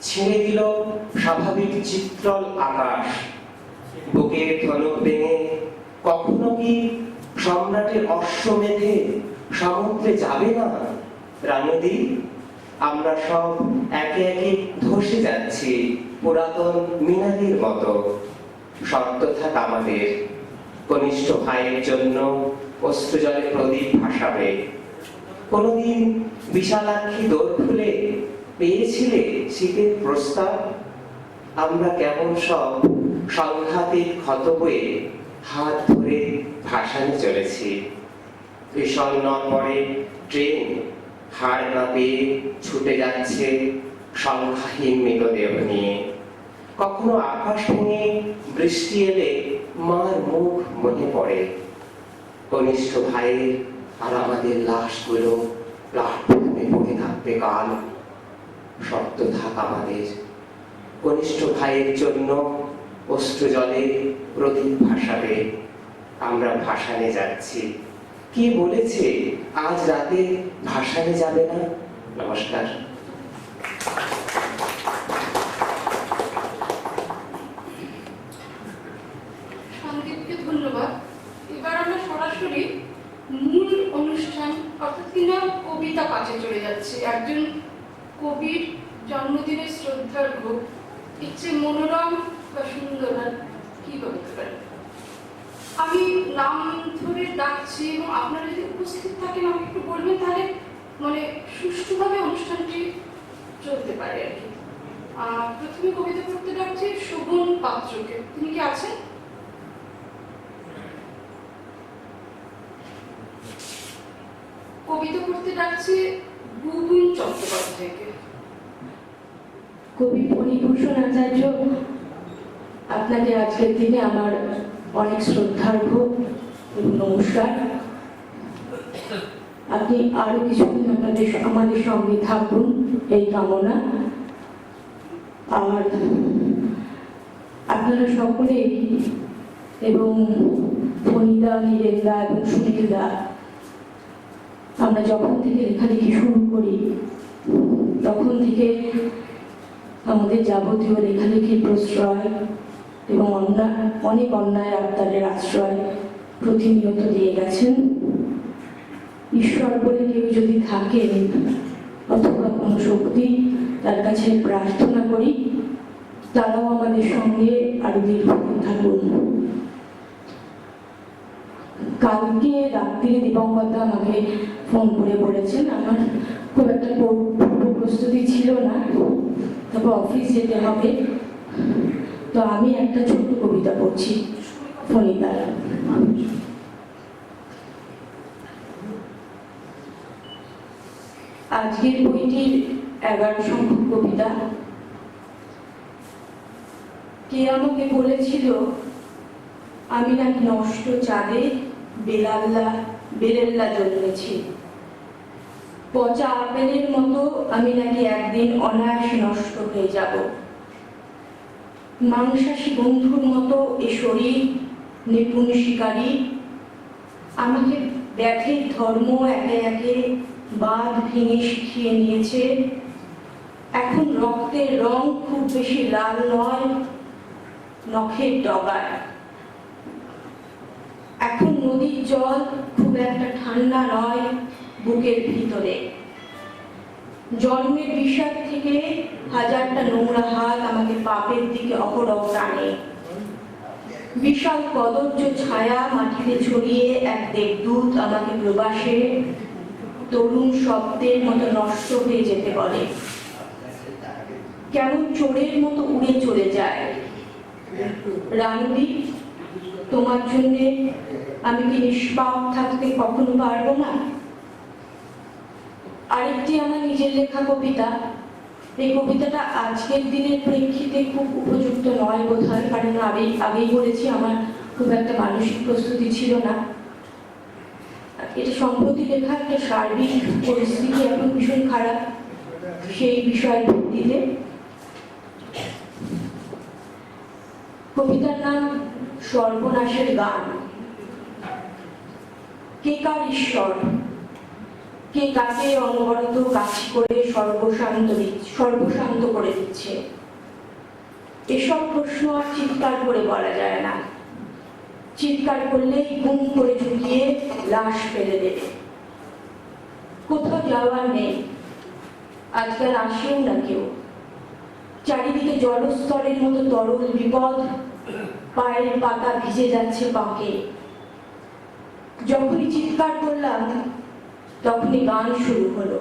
ছেড়ে দিল স্বাভাবিক চিত্রল আকাশ। বুকের ধনুক ভেঙে কখনো কি সম্রাটের অশ্বমেধে সমুদ্রে যাবে না রানুদি? আমরা সব একে একে ধসে যাচ্ছি পুরাতন মিনারের মতো। শর্ত থাক আমাদের, কনিষ্ঠ ভাইয়ের জন্য অশ্রুজলে প্রদীপ ভাসাবে। কোনদিন বিশালাক্ষী দোর খুলে পেয়েছিলে শীতের প্রস্তাব? আমরা কেমন সব সংঘাতের ক্ষত বয়ে হাত ধরে ভাসানে চলেছি। ভীষণ নড়বড়ে ট্রেন হাড় না পেয়ে ছুটে যাচ্ছে সংখ্যাহীন মৃতদেহ নিয়ে। কখনো আকাশ ভেঙে বৃষ্টি এলে মার মুখ মনে পড়ে। কনিষ্ঠ ভাইয়ের আর আমাদের লাশগুলো প্ল্যাটফর্মে পড়ে থাকবে কাল। শক্ত থাক আমাদের, কনিষ্ঠ ভাইয়ের জন্য অশ্রুজলে প্রদীপ ভাসাবে। আমরা ভাসানে যাচ্ছি। কে বলেছে আজ রাতে ভাসানে যাবে না? নমস্কার। সন্দীপকে ধন্যবাদ। এবার আমরা সরাসরি মূল অনুষ্ঠান অর্থাৎ কিনা কবিতা পাঠে চলে যাচ্ছে। একজন কবির জন্মদিনের শ্রদ্ধার্ঘ ইচ্ছে মনোরম বা সুন্দর আর কি বলতে পারে। আমি নাম ধরে ডাকছি এবং আপনারা যদি উপস্থিত থাকেন আমাকে একটু বলবেন, তাহলে মানে সুষ্ঠুভাবে অনুষ্ঠানটি চলতে পারে আর কি। প্রথমে কবিতা পড়তে ডাকছি শোভন পাত্রকে। তিনি কি আছেন? কবিতা পড়তে ডাকছি বুবুন চট্টোপাধ্যায়কে। কবি ফণীভূষণ আচার্য, আপনাকে আজকের দিনে আমার অনেক শ্রদ্ধার্ঘ এবং নমস্কার। আপনি আরো কিছুদিন আমাদের সঙ্গে থাকুন এই কামনা। আর আপনারা সকলেই এবং ফণীদা, নীরেন্দা এবং সুনীলদা, আমরা যখন থেকে লেখালেখি শুরু করি তখন থেকে আমাদের যাবতীয় লেখালেখির প্রশ্রয় এবং অনেক অন্যায় আত্মারের আশ্রয় প্রতিনিয়ত দিয়ে গেছেন। ঈশ্বর বলে কেউ যদি থাকেন অথবা কোনো শক্তি, তার কাছে প্রার্থনা করি তারাও আমাদের সঙ্গে আরো দীর্ঘদিন থাকুন। কালকে রাত্রিরে দিবঙ্গতা আমাকে ফোন করে বলেছেন, আমার খুব একটা পূর্ব প্রস্তুতি ছিল না, তারপর অফিস যেতে হবে, তো আমি একটা ছোট্ট কবিতা পড়ছি ফণীদার। আজকের বইটির 11 সংখ্যক কবিতা। কে আমাকে বলেছিল আমি নাকি নষ্ট চাঁদে বেরেল্লা জন্মেছি। পচা আপেলের মতো আমি নাকি একদিন অনায়াসে নষ্ট হয়ে যাব। মাংসাশী বন্ধুর মতো এ শরীর নিপুণ শিকারী, আমাকে ব্যাধির ধর্ম একে একে বাঁধ ভেঙে শিখিয়ে নিয়েছে। এখন রক্তের রং খুব বেশি লাল নয়, নখের ডগায়। এখন নদীর জল খুব একটা ঠান্ডা নয় বুকের ভিতরে। জন্মের বিষাদ থেকে হাজারটা নোংরা হাত আমাকে পাপের দিকে অহরহ টানে। বিশাল কদর্য ছায়া মাটিতে ছড়িয়ে এক দেবদূত আমাকে প্রবাসে তরুণ শব্দের মতো নষ্ট হয়ে যেতে বলে। কেমন চোরের মতো উড়ে চলে যায়। রানুদি, তোমার জন্যে আমি কি নিষ্পাপ থাকতে কখনো পারবো না? আরেকটি আমার নিজের লেখা কবিতা। এই কবিতাটা আজকের দিনের প্রেক্ষিতে খুব উপযুক্ত নয় বোধ হয়, কারণ আগেই বলেছি আমার খুব একটা মানসিক প্রস্তুতি ছিল না। এটা সম্প্রতি লেখা একটা সার্বিক পরিস্থিতি এখন ভীষণ খারাপ, সেই বিষয়ের ভিত্তিতে। কবিতার নাম সর্বনাশের গান। কে কার ঈশ্বর, কে কাকে অনবরত কাছি করে সর্বশান্ত করে দিচ্ছে, এসব প্রশ্ন আর চিৎকার করে বলা যায় না। চিৎকার করলেই গুম করে ঝুঁকিয়ে লাশ ফেলে দেবে। কোথাও যাওয়ার নেই, আজকাল আসেও না কেউ। চারিদিকে জলস্তরের মতো তরল বিপদ, পায়ের পাতা ভিজে যাচ্ছে পাকে। যখনই চিৎকার করলাম তখনই গান শুরু হলো,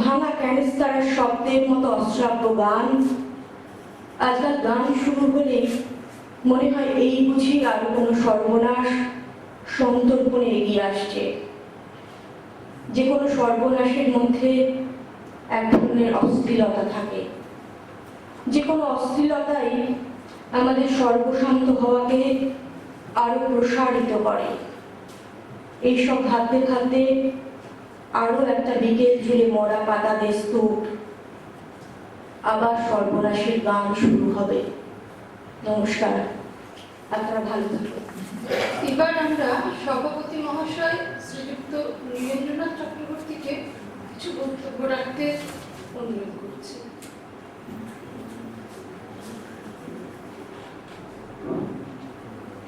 ভাঙা ক্যানিস্টারের শব্দের মতো অশ্রাব্য গান। আজকাল গান শুরু হলে মনে হয় এই বুঝি আরো কোনো সর্বনাশ সন্তর্পণে এগিয়ে আসছে। যে কোনো সর্বনাশের মধ্যে এক ধরনের অস্থিরতা থাকে, যে কোনো অস্থিরতাই আমাদের সর্বশান্ত হওয়াকে আরো প্রসারিত করে। এইসব ভাবতে ভাবতে আরো একটা বিকেল জুড়ে মরা পাতাদের স্তূপ, আবার সর্বনাশের গান শুরু হবে। নমস্কার, আপনারা ভালো থাকবেন। এবার আমরা সভাপতি মহাশয় শ্রীযুক্ত নীরেন্দ্রনাথ চক্রবর্তীকে কিছু বক্তব্য রাখতে অনুরোধ করছি।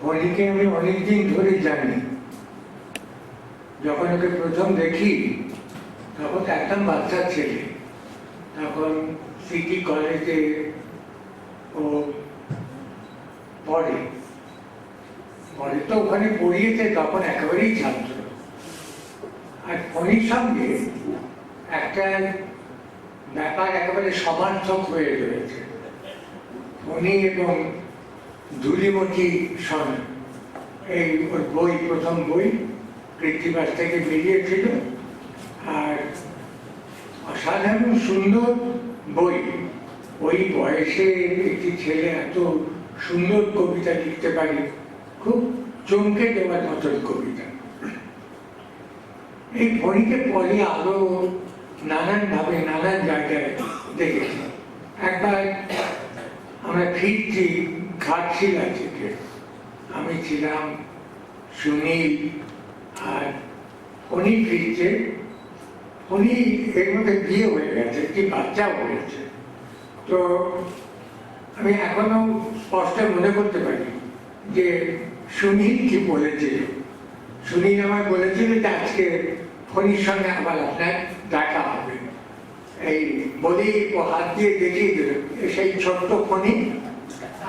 ফণীকে আমি অনেকদিন ধরে জানি। যখন ওকে প্রথম দেখি তখন একদম বাচ্চা ছেলে, তখন সিটি কলেজে ও পড়ে তো ওখানে পড়িয়েছে, তখন একেবারেই ছাত্র। আর ফণীর সঙ্গে একটা ব্যাপার একেবারে সমার্থক হয়ে রয়েছে। ফণী এবং ধুলিমতি সন, এই ওর বই, প্রথম বই কৃত্তিবাস থেকে বেরিয়েছিল, আর অসাধারণ সুন্দর বই। ওই বয়সে একটি ছেলে এত সুন্দর কবিতা লিখতে পারে, খুব চমকে দেওয়ার মতন কবিতা। এই ফণীকে পরে আরো নানানভাবে নানান জায়গায় দেখেছি। একবার আমরা ফিরছি ঘাটশিলা থেকে, আমি ছিলাম, সুনীল আর ফণী ফিরছে। ফণী এর মধ্যে বিয়ে হয়ে গেছে, একটি বাচ্চাও হয়েছে। তো আমি এখনো স্পষ্ট মনে করতে পারি যে সুনীল কি বলেছিল। সুনীল আমায় বলেছিল যে আজকে ফণীর সঙ্গে আবার আপনার দেখা হবে। এই বলেই ও হাত দিয়ে দেখিয়ে দিল সেই ছোট্ট ফণী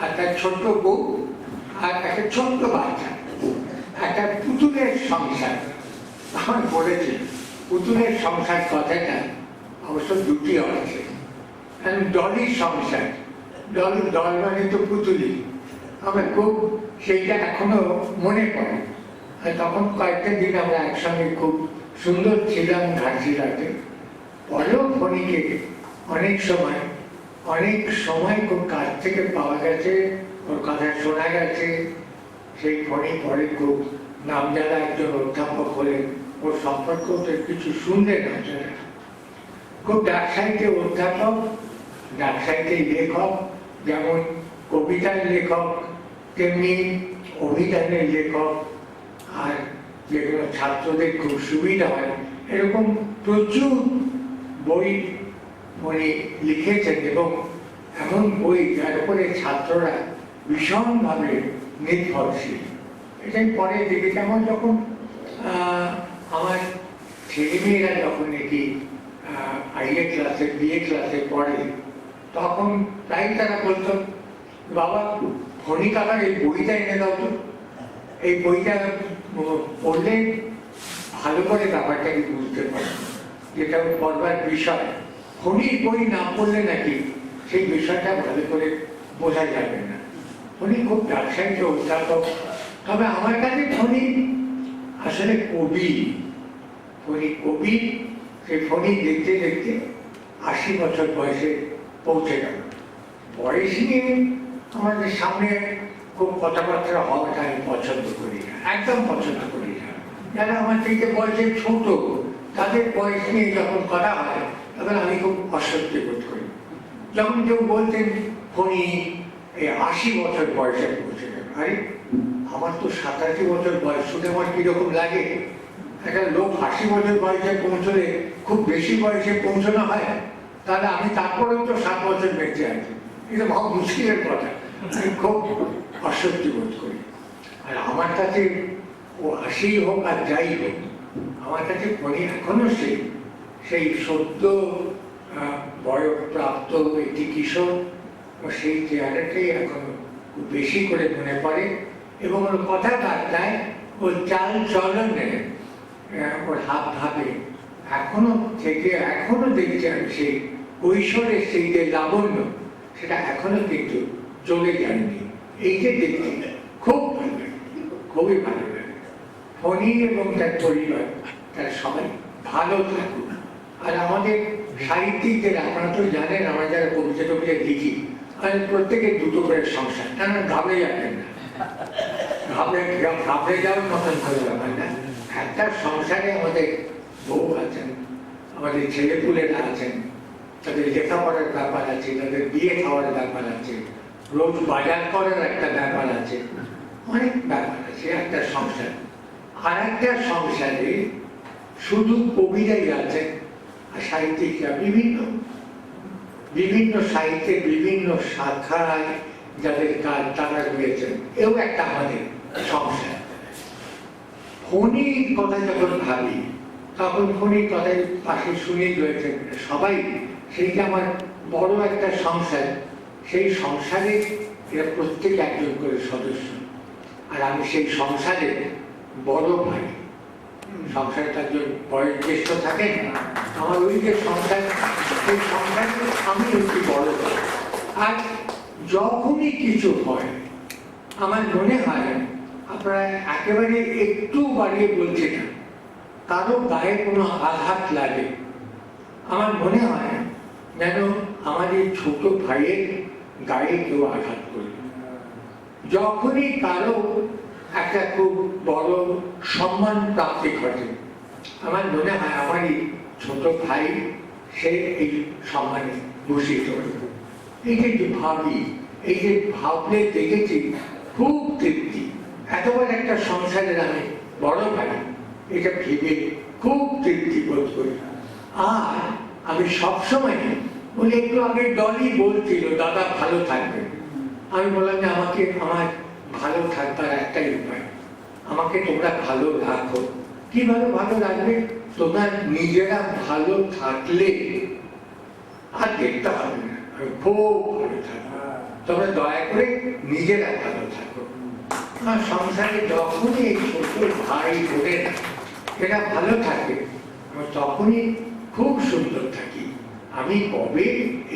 আর তার ছোট্ট বউ আর একটা ছোট্ট বাচ্চা, একটা পুতুলের সংসার। আমার বলেছে পুতুলের সংসার কথাটা অবশ্য দুটি আছে, ডলির সংসার। দল মানে তো পুতুলি, আমার খুব সেইটা এখনো মনে পড়ে। আর তখন কয়েকটা দিন আমরা একসঙ্গে খুব সুন্দর ছিলাম ঘাটশিলাতে। পরেও ফণীকে অনেক সময় খুব কাছ থেকে পাওয়া গেছে, ওর কথা শোনা গেছে। সেই ফণী পরে খুব নামজাদা একজন অধ্যাপক হলেন, ওর সম্পর্কেও তো কিছু শুনলেন আপনারা। খুব ডাক সাহিত্যে অধ্যাপক, ডাক সাহিত্যে লেখক, যেমন কবিতার লেখক তেমনি অভিধানের লেখক। আর যেগুলো ছাত্রদের খুব সুবিধা হয় এরকম প্রচুর বই উনি লিখেছেন, এবং এমন বই যার উপরে ছাত্ররা ভীষণভাবে নির্ভরশীল। এটাই পরে দেখি, যেমন যখন আমার ছেলেমেয়েরা যখন নাকি আইএ ক্লাসে বিএ ক্লাসে পড়ে, তখন তাই তারা বলতো, বাবা ফণী কাকার এই বইটা এনে দাও তো, এই বইটা পড়লে ভালো করে ব্যাপারটাকে বুঝতে পারে, যেটা পড়বার বিষয়। ফণীর বই না পড়লে নাকি সেই বিষয়টা ভালো করে বোঝা যাবে না। ফণী খুব ব্যবসায়িক অধ্যাপক, তবে আমার কাছে ফণী আসলে কবি। ফণী কবি। সেই ফণী দেখতে দেখতে 80 বছর বয়সে পৌঁছে গেল। বয়স নিয়ে আমাদের সামনে খুব কথাবার্তা হওয়াটা আমি পছন্দ করি না, একদম পছন্দ করি না। যারা আমার থেকে বয়সে ছোট, তাদের বয়স নিয়ে যখন কথা হয় তখন আমি খুব অস্বস্তি বোধ করি। যখন কেউ বলতেন ফণী 80 বছর বয়সে পৌঁছে গেল, আরে আমার তো 87 বছর বয়স, শুনে আমার কিরকম লাগে। একটা লোক 80 বছর বয়সে পৌঁছলে খুব বেশি বয়সে পৌঁছানো হয়, তাহলে আমি তারপরেও তো 7 বছর বেঁচে আছি, এটা ভাব মুশকিলের কথা। আমি খুব অস্বস্তি বোধ করি। আর আমার কাছে ও 80 হোক আর যাই হোক, আমার কাছে মনে এখনো সেই সদ্য বয়ঃপ্রাপ্ত একটি কিশোর, ও সেই চেহারাটাই এখনো খুব বেশি করে মনে পড়ে। এবং ওর কথাবার্তায়, ওর চাল চলনে, ওর হাব ভাবে এখনো দেখছি আমি সেই কৈশোরের সেই যে লাবণ্য, সেটা এখনো কিন্তু চলে যায়নি। এই যে দেখছি খুব ভালো লাগে, খুবই ভালো লাগে। ফণী এবং তার পরিবার, তার সবাই ভালো থাকুক। আর আমাদের সাহিত্যিকদের, আপনারা তো জানেন, আমরা যারা কবিতা টবিতা লিখি, আমি প্রত্যেকের দুটো করে সংসার, কেন ঘাবড়ে যাবেন না, ঘাবড়ে যাওয়ার মতন ভালো ব্যাপার না। একটা সংসারে আমাদের বউ আছেন, আমাদের ছেলেপুলেরা আছেন, তাদের লেখাপড়ার ব্যাপার আছে, তাদের বিয়ে খাওয়ার ব্যাপার আছে, রোজ বাজার করার একটা ব্যাপার আছে, অনেক ব্যাপার আছে একটা সংসার। আর একটা সংসারে শুধু কবিরাই আছেন, আর সাহিত্যিকরা বিভিন্ন সাহিত্যের বিভিন্ন শাখায় যাদের কাজ তারা রয়েছেন, এও একটা আমাদের সংসার। ফণীর কথা যখন ভাবি, তখন ফণীর কথার পাশে শুনে রয়েছেন সবাই, সেইটা আমার বড় একটা সংসার। সেই সংসারে এরা প্রত্যেকে একজন করে সদস্য, আর আমি সেই সংসারে বড় ভাই। সংসারে একজন বয়োজ্যেষ্ঠ থাকেন, আমার ওই যে সংসার, সেই সংসারে আমি একটি বড় ভাই। আর যখনই কিছু হয়, আমার মনে হয় আপনারা একেবারে একটু বাড়িয়ে বলছে না, কারো গায়ে কোনো আঘাত লাগে, আমার মনে হয় যেন আমার এই ছোট ভাইয়ের গায়ে কেউ আঘাত করে। যখনই কারো একটা খুব বড় সম্মান প্রাপ্তি ঘটে, আমার মনে হয় আমারই ছোট ভাই সে এই সম্মানে ভূষিত হল। এই যে ভাবি, এই যে ভাবলে দেখেছি খুব তৃপ্তি। এতবার একটা সংসারের আমি বড় ভাই, এটা ভেবে খুব তৃপ্তি বোধ করি। আর আমি সবসময় বলে, একটু আগে ডলি বলছিল দাদা ভালো থাকবে, আমি বললাম যে আমার ভালো থাকবার একটাই উপায়, আমাকে তোমরা ভালো রাখো। কিভাবে ভালো রাখবে? তোমরা নিজেরা ভালো থাকলে আর দেখতে হবে না, আমি খুব ভালো থাকবো, তোমরা দয়া করে নিজেরা ভালো থাকো। আর সংসারে যখনই এই ছোট ভাই বোনেরা এরা ভালো থাকে, তখনই খুব সুন্দর থাকি। আমি কবে,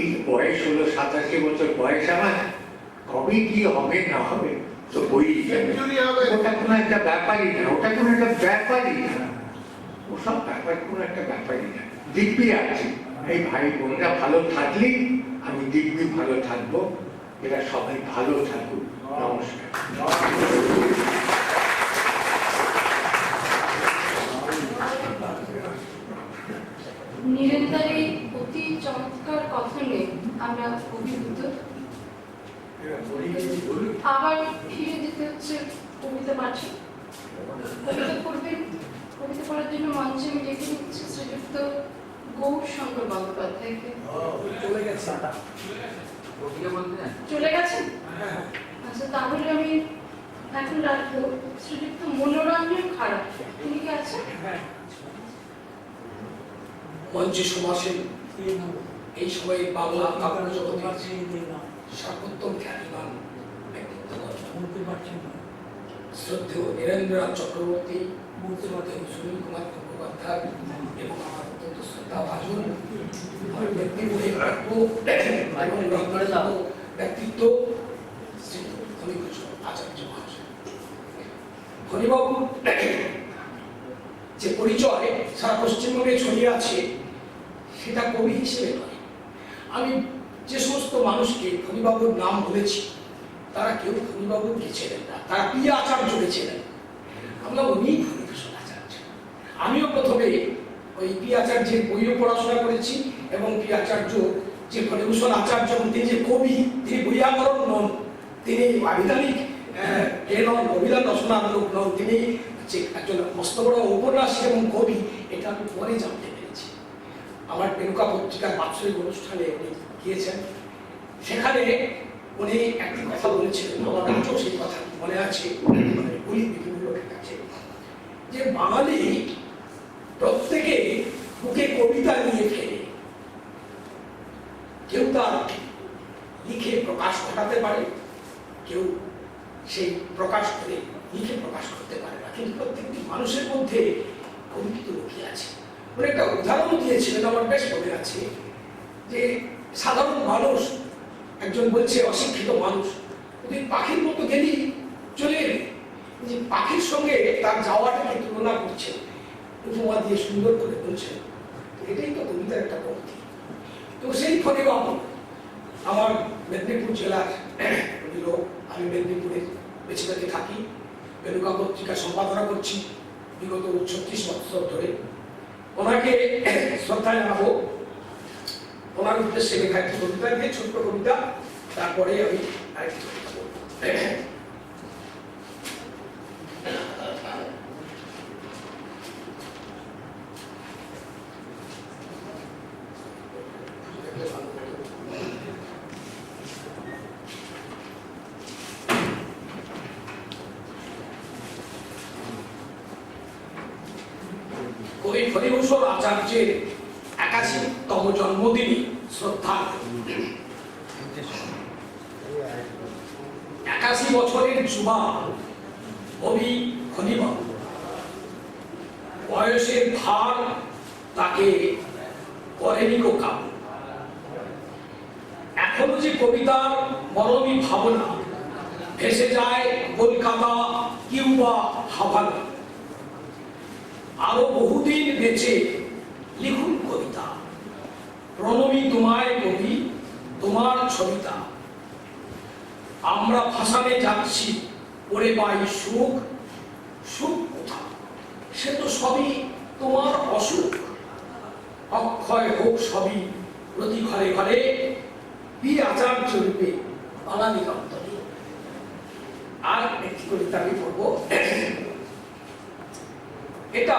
এই বয়স হলো 87 বছর বয়স আমার, কবে কি হবে না হবে তো বই যাবে, ওটা কোনো একটা ব্যাপারই না, ওটা কোনো একটা ব্যাপারই না, ওসব ব্যাপার কোনো একটা ব্যাপারই না। দিব্যি আছে, এই ভাই বোনরা ভালো থাকলেই আমি দিব্যি ভালো থাকবো। এরা সবাই ভালো থাকুক। নমস্কার। নীরেন্দার এই অতি চমৎকার কথনে আমরা অভিভূত। আবার ফিরে যেতে হচ্ছে কবিতা পাঠে। কবিতা পড়বেন, কবিতা পড়ার জন্য মঞ্চে আমি ডেকে নিচ্ছি শ্রীযুক্ত গৌরশঙ্কর বন্দ্যোপাধ্যায়কে। চলে গেছেন? আচ্ছা, তাহলে আমি এখন রাখবো শ্রীযুক্ত মনোরঞ্জন খাড়া। তিনি কি আছেন? মঞ্চে সমাসীন এই সময়ে বাংলা কাব্য জগতের সর্বোত্তম খ্যাতিমান ব্যক্তিত্ব শ্রদ্ধেয় নীরেন্দ্রনাথ চক্রবর্তী, শ্রদ্ধেয় সুনীল কুমার গঙ্গোপাধ্যায় এবং আমার অত্যন্ত শ্রদ্ধা ভাজন আমার ব্যক্তিত্ব শ্রী ফণীভূষণ আচার্য মহাশয়। ফণীবাবুর যে পরিচয় সারা পশ্চিমবঙ্গে ছড়িয়ে আছে, সেটা কবি হিসেবে নয়। আমি যে সমস্ত মানুষকে ফণীবাবুর নাম বলেছি, তারা কেউ ফণীবাবুকে ছিলেন না, তারা পি আচার্যকে ছিলেন। আমরা উনি ফণীভূষণ আচার্য। আমিও প্রথমে ওই পি আচার্যের বইও পড়াশোনা করেছি, এবং পি আচার্য যে ফণীভূষণ আচার্য, তিনি যে কবি, তিনি বৈয়াকরণ নন, তিনি আবিধানিক এ নন, অভিধান রচনার লোক নন, তিনি যে একজন মস্ত বড় উপন্যাসিক এবং কবি, এটা আমি পরে জানতে পেরেছি। আমার পেনুকা পত্রিকার বাৎসরিক অনুষ্ঠানে উনি গিয়েছেন, সেখানে উনি একটি কথা বলেছিলেন, আমার কাছেও সেই কথা মনে আছে, বলি বিভিন্ন লোকের কাছে, যে বাঙালি প্রত্যেকে বুকে কবিতা নিয়ে ফেরে, কেউ তার লিখে প্রকাশ ঘটাতে পারে, কেউ সেই প্রকাশ করে লিখে প্রকাশ করতে পারে না, কিন্তু প্রত্যেকটি মানুষের মধ্যে কবিতা লুকিয়ে আছে। উনি একটা উদাহরণ দিয়েছিলেন, আমার বেশ মনে আছে, যে সাধারণ মানুষ, একজন বলছে অশিক্ষিত মানুষ, তুই পাখির মতো গেলি চলে এলি, যে পাখির সঙ্গে তার যাওয়াটাকে তুলনা করছে, উপমা দিয়ে সুন্দর করে বলছে, এটাই তো কবিতার একটা পদ্ধতি। তো সেই ফণীবাবু আমার মেদিনীপুর জেলার লোক, আমি মেদিনীপুরের বেশিরভাগে থাকি, পেনুকা পত্রিকা সম্পাদনা করছি বিগত 36 বছর ধরে। ওনাকে শ্রদ্ধা জানাবো, ওনার উদ্দেশ্যে লেখা একটি কবিতা দিয়ে, ছোট্ট কবিতা, তারপরে আমি আরেকটি কবিতা বলবো। কবি ফণীভূষণ আচার্যের 81তম জন্মদিনে শ্রদ্ধা। 81 বছরের যুবা কবি ফণীবাবু, বয়সের ভার তাকে করেনি কো কাবু। এখনো যে কবিতার মরমী ভাবনা ভেসে যায় কলকাতা, কিউবা, হাভানা। আরো বহুদিন বেঁচে লিখুন কবিতা, প্রণমী তোমায় কবি, তোমার ছবিতা। আমরা ভাসানে যাচ্ছি, ওরে পাই সুখ, সুখ কোথা, সে তো সবই তোমার অসুখ। অক্ষয় হোক সবই প্রতি ঘরে ঘরে, বীর আচার্য রূপে বাঙালি অন্তরে। আর একটি কবিতা আমি পড়ব, এটা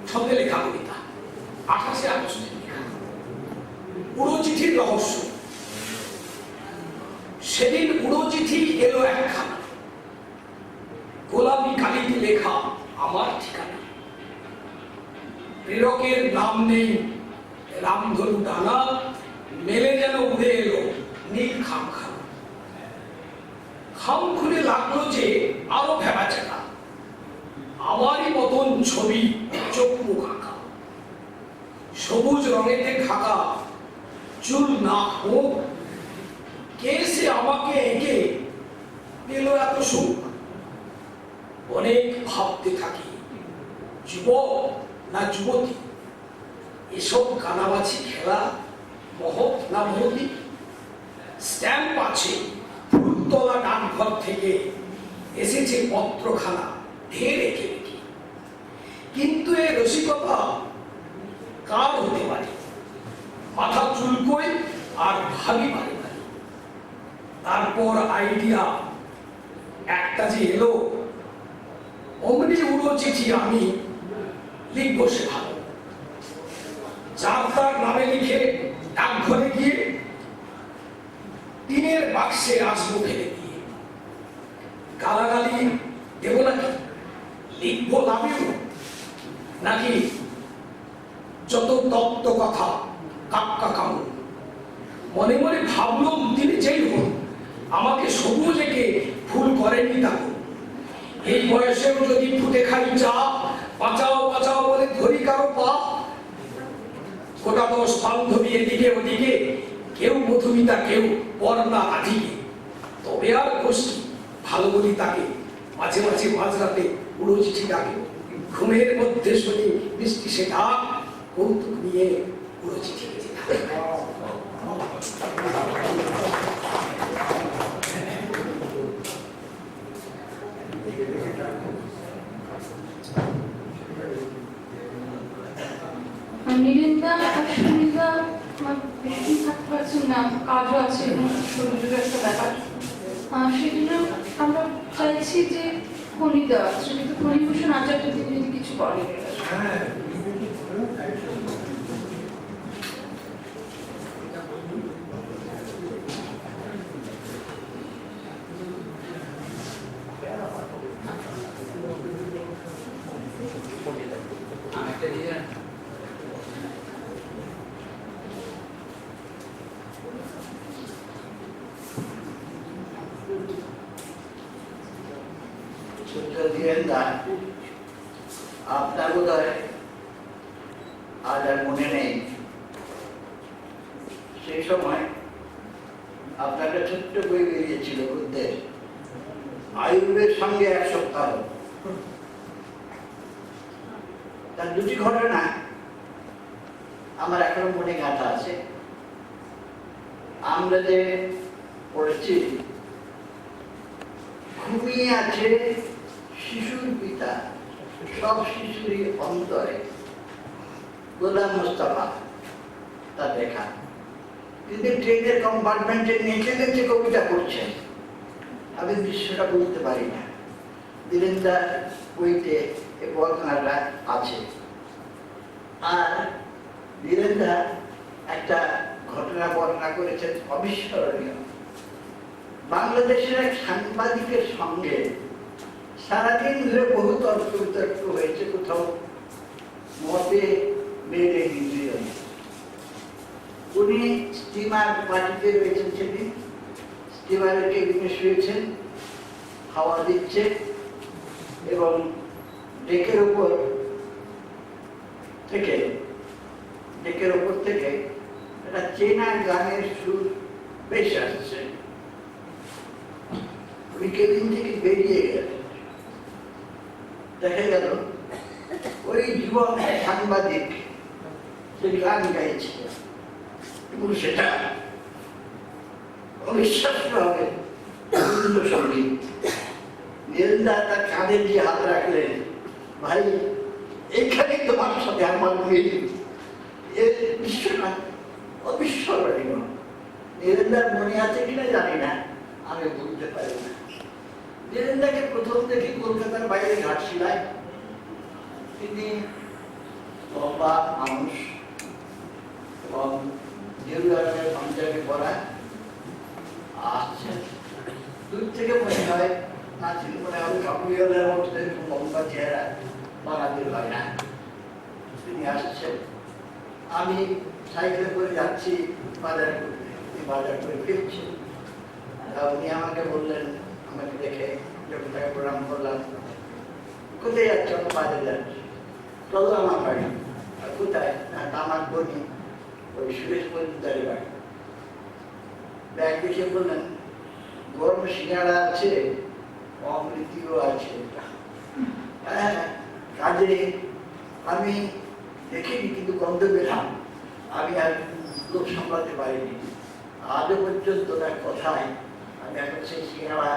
ছন্দে লেখা কবিতা, 28 আগস্টের লেখা। উড়ো চিঠির রহস্য। সেদিন উড়ো চিঠি এলো একখানা, গোলাপি কালিতে লেখা আমার ঠিকানা। প্রেরকের নাম নেই, রামধনু ডানা, মেলে যেন উড়ে এলো নীল খামখানা। খাম খুলে লাগলো যে আরো ভেবাচেনা, আমারই মতন ছবি চোখ মুখ আঁকা। সবুজ রঙেতে ঢাকা চুল না হোক, কে সে আমাকে এঁকে পেল এত সুখ। অনেক ভাবতে থাকি, যুবক না যুবতী, এসব কানামাছি খেলা মহৎ না মহতী। স্ট্যাম্প আছে ফুলতলা ডাকঘর থেকে, এসেছে পত্রখানা ঢের এঁকে রেখে। কিন্তু এ রসিকতা কার হতে পারে, মাথা চুলকোয় আর ভাবি পারে। তারপর আইডিয়া একটা যে এলো, অমনি উড়ো চিঠি আমি লিখবো সে ভালো। যার তার নামে লিখে ডাকঘরে গিয়ে টিনের বাক্সে আসবো ফেলে দিয়ে। গালাগালি দেব নাকি, লিখবো লাভিও নাকি যত তত্ত্ব কথা কাক্কা কামড়। মনে মনে ভাবলাম তিনি যেই হোক, আমাকে সবুজ একে ভুল করেনি তাকে। এই বয়সেও যদি ফুটে খাই চা, বাঁচাও বাঁচাও বলে ধরি কারো পা। গোটা 10 বান্ধবী এদিকে ওদিকে, কেউ মধুমিতা কেউ পর্ণা আধিকে। তবে আর গোষ্ঠী ভালো বলি তাকে, মাঝে মাঝে মাঝরাতে উড়ো চিঠি ডাকে। ঘুমের মধ্যে শুনি বৃষ্টি সে ডাক, কৌতুক নিয়ে উড়ো চিঠি লিখে থাকে। নিরিন্দা আর সুনিন্দা বেশি থাকতে পারছেন না, কাজও আছে, শরীরের একটা ব্যাপার। সেই জন্য আমরা চাইছি যে ফণিদা শ্রীযুক্ত ফণীভূষণ আচার্য তিনি যদি কিছু বলেন। আপনার বোধ হয় আজ আর মনে নেই, সেই সময় আপনার একটা ছোট্ট বই বেরিয়েছিল বুদ্ধের, আয়ুর্বেদের সঙ্গে 1 সপ্তাহ। তার দুটি ঘটনা আমার এখনো মনে গাঁথা আছে। আমরা যে পড়েছি, ঘুমিয়ে আছে শিশুর পিতা, সব শিশুরই অন্তরে, গোলাম মুস্তাফা, তা দেখা। কিন্তু ট্রেনের কম্পার্টমেন্টে নেচে নেচে কবিতা পড়ছেন, আমি দৃশ্যটা বুঝতে পারি না। বীরেন্দ্র বইতে এই বর্ণনাটা আছে। আর বীরেন্দ্র একটা ঘটনা বর্ণনা করেছেন অবিস্মরণীয়। বাংলাদেশের এক সাংবাদিকের সঙ্গে সারাদিন ধরে বহু তর্ক বিতর্ক হয়েছে, কোথাও মতে বেড়ে গিয়ে উনি স্টিমার পার্টিতে রয়েছেন, সেদিন স্টিমারের কেবিনে শুয়েছেন, হাওয়া দিচ্ছে এবং ডেকের ওপর থেকে একটা চেনা গানের সুর বেশ আসছে। উনি কেবিন থেকে বেরিয়ে গেলেন, দেখা গেল ওই যুবক সাংবাদিক সে গান গাইছে এবং সেটা অবিশ্বাস্যভাবে রবীন্দ্রসঙ্গীত। নীরেন্দা তার কাঁধে দিয়ে হাত রাখলেন, ভাই এইখানে তোমার সাথে আমার মিল। এর দৃশ্যটা অবিস্মরণীয়। নীরেন্দার মনে আছে কিনা জানি না, আমি বলতে পারি না। নীরেন্দাকে প্রথম দেখি কলকাতার বাইরে ঘাটশিলায়। তিনি লম্বা মানুষ এবং গেরুয়া রঙের পাঞ্জাবি পরা আসছেন। দূর থেকে মনে হয় নাচিল, মনে হয় কাপুরিওয়ালার মতো এরকম লম্বা চেহারা, বাঙালির হয় না। তিনি আসছেন, আমি সাইকেলে করে যাচ্ছি বাজার করতে, বাজার করে ফিরছি। উনি আমাকে বললেন, আমাকে দেখে যখন তাকে প্রণাম করলাম, কোথায় যাচ্ছে? আমার বাজারে যাচ্ছি। চলো আমার বাড়ি। কোথায়? না আমার বনি, ওই সুরেশ মজুমদারের বাড়ি। ব্যাগ দেখে বললেন, গরম সিঙ্গাড়া আছে, অমৃতিও আছে। হ্যাঁ, কাজে আমি দেখিনি, কিন্তু গন্ধ পেলাম। আমি আর লোক সামলাতে পারিনি। আজও পর্যন্ত তার কথায় আমি এখন সেই সিঙ্গাড়া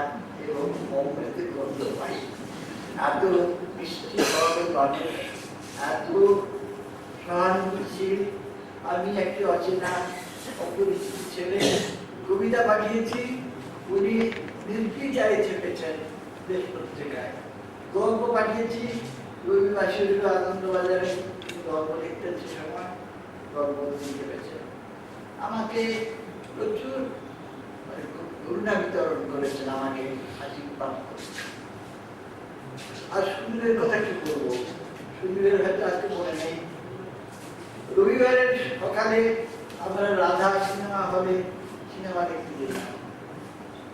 এবং অমৃতির গন্ধ পাই। এত মিষ্টি স্বভাবের মানুষ, এত সহানুভূতিশীল। আমি একটি অচেনা অপরিচিত ছেলে কবিতা পাঠিয়েছি, উনি নির্বিচারে ছেপেছেন দেশ পত্রিকায়। গল্প পাঠিয়েছি, রবিবাসীর আনন্দবাজারে গল্প লিখতেন, সে সময় গল্প চেপেছেন। আমাকে প্রচুর করুণা বিতরণ করেছেন, আমাকে হাসি প্রাপ্ত। আর সুনীলের কথা কি বলবো, সুনীলের হয়তো আজকে মনে নেই। রবিবারের সকালে আমরা রাধা সিনেমা হলে সিনেমা দেখতে গেলাম।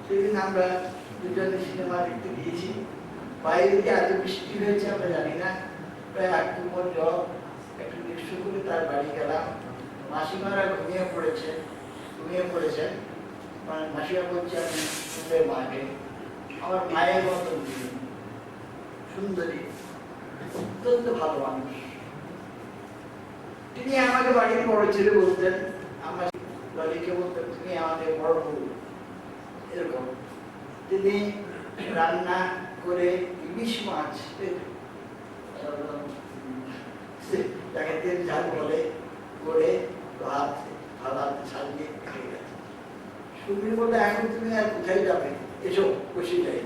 সেদিন আমরা দুজনে সিনেমা দেখতে গিয়েছি। বাইরে যে এত বৃষ্টি হয়েছে আমরা জানি না, প্রায় 8 নম্বর জল। একটু রিক্সা করে তার বাড়ি গেলাম। মাসিমারা ঘুমিয়ে পড়েছেন। মানে মাসিমা বলছে, আমি সুন্দর মাকে, আমার মায়ের মতন সুন্দরী, অত্যন্ত ভালো মানুষ। তিনি আমাকে বাড়ির বড় ছেলে বলতেন, আমার ললিকে বলতেন, তুমি আমাদের বড় বউ, এরকম। তিনি রান্না করে ইলিশ মাছ, যাকে তেল ঝাল বলে, করে ভাত সাজিয়ে খেয়ে গেছে। সুমির বলে, এখন তুমি আর কোথায় যাবে? এসব বসে যাই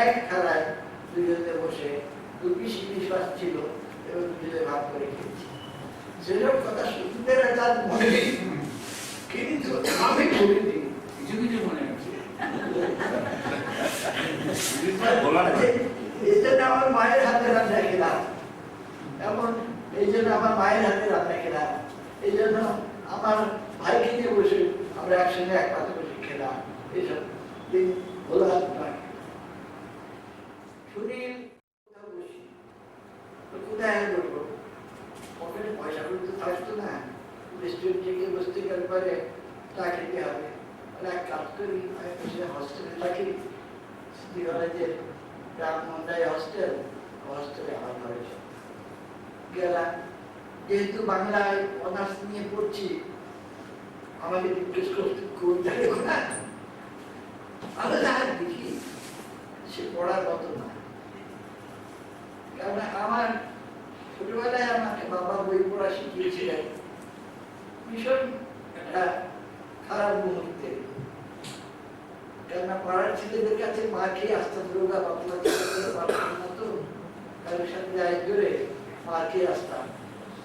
এক খেলায় দুজনে বসে 2 পিস ইলিশ মাছ ছিল এবং দুজনে ভাগ করে খেয়েছি। সেসব কথা শুনতে তার মনে নেই, কিন্তু আমি শুনেছি কিছু কিছু মনে আছে। এই জন্য আমার মায়ের হাতে রান্না খেলাম, এমন এই জন্য আমার মায়ের হাতে রান্না খেলাম, এই জন্য আমার ভাইকে নিয়ে বসে আমরা একসঙ্গে এক পাতে বসে খেলাম। এইসব দিন ভোলা নয়। সুনীল বসি কোথায় বলবো, পকেটে পয়সা করে তো থাকতো না, রেস্টুরেন্ট থেকে বসতে গেলে পরে চা খেতে হবে, এক কাজ করি হস্টেলে থাকি, কলেজের গ্রাম মন্ডাই হস্টেলে আমার ঘরে গেলাম। যেহেতু বাংলায় অনার্স নিয়ে পড়ছি, আমাকে জিজ্ঞেস করতে কবিতা লেখো না, আমি দেখি সে পড়ার মতো না। কারণ আমার ছোটবেলায় আমাকে বাবা বই পড়া শিখিয়েছিলেন ভীষণ একটা খারাপ মুহূর্তে, কেননা পাড়ার ছেলেদের কাছে মা খেয়ে আসতে দুর্গা বাবুরা মতো কারোর সাথে যাই জোরে মা খেয়ে আসতাম।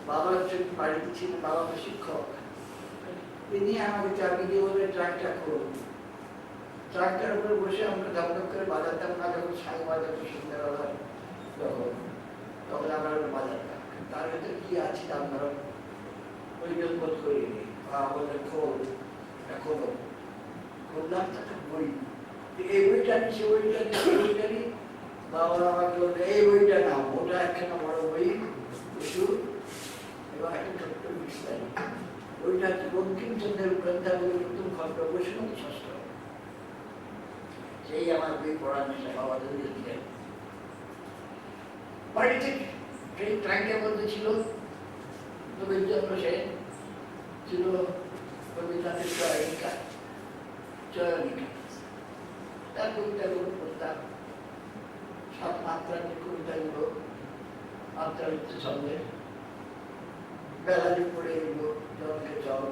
বাবার বাড়িতে ছিলেন, বাবা শিক্ষক, তিনি আমাকে চাবি দিয়ে বলে ট্রাকটা করুন। ট্রাকটার উপরে বসে আমরা ধপধপ করে বাজাতাম না, যখন সাই বাজাতো সন্ধ্যাবেলা তখন আমরা বাজাতাম। তার ভিতরে কি আছে আমরা প্রয়োজন বোধ করিনি। বলে খোল, এখন করলাম তাকে বই, এই বইটা নি সে বইটা নি সে বইটা নি। বাবা আমাকে বলবে এই বইটা নাও, ওটা একখানা বড় বই উঁচু এবং একটা ছোট্ট বিস্তারি। ওইটা হচ্ছে বঙ্কিমচন্দ্রের গ্রন্থাবলীর প্রথম খণ্ড, বৈষ্ণব ষষ্ঠ। সেই আমার বই পড়ার নেশা বাবা ধরিয়ে দিলেন। বাড়িতে সেই ট্রাঙ্কের মধ্যে ছিল রবীন্দ্রনাথ সেন, ছিল রবীন্দ্রনাথের চয়নিকা, তার কবিতাগুলো পড়তাম। 7 মাত্রার যে কবিতাগুলো, মাত্রাবৃত্ত ছন্দে, বেলালি পড়ে এগুলো, জনকে চল,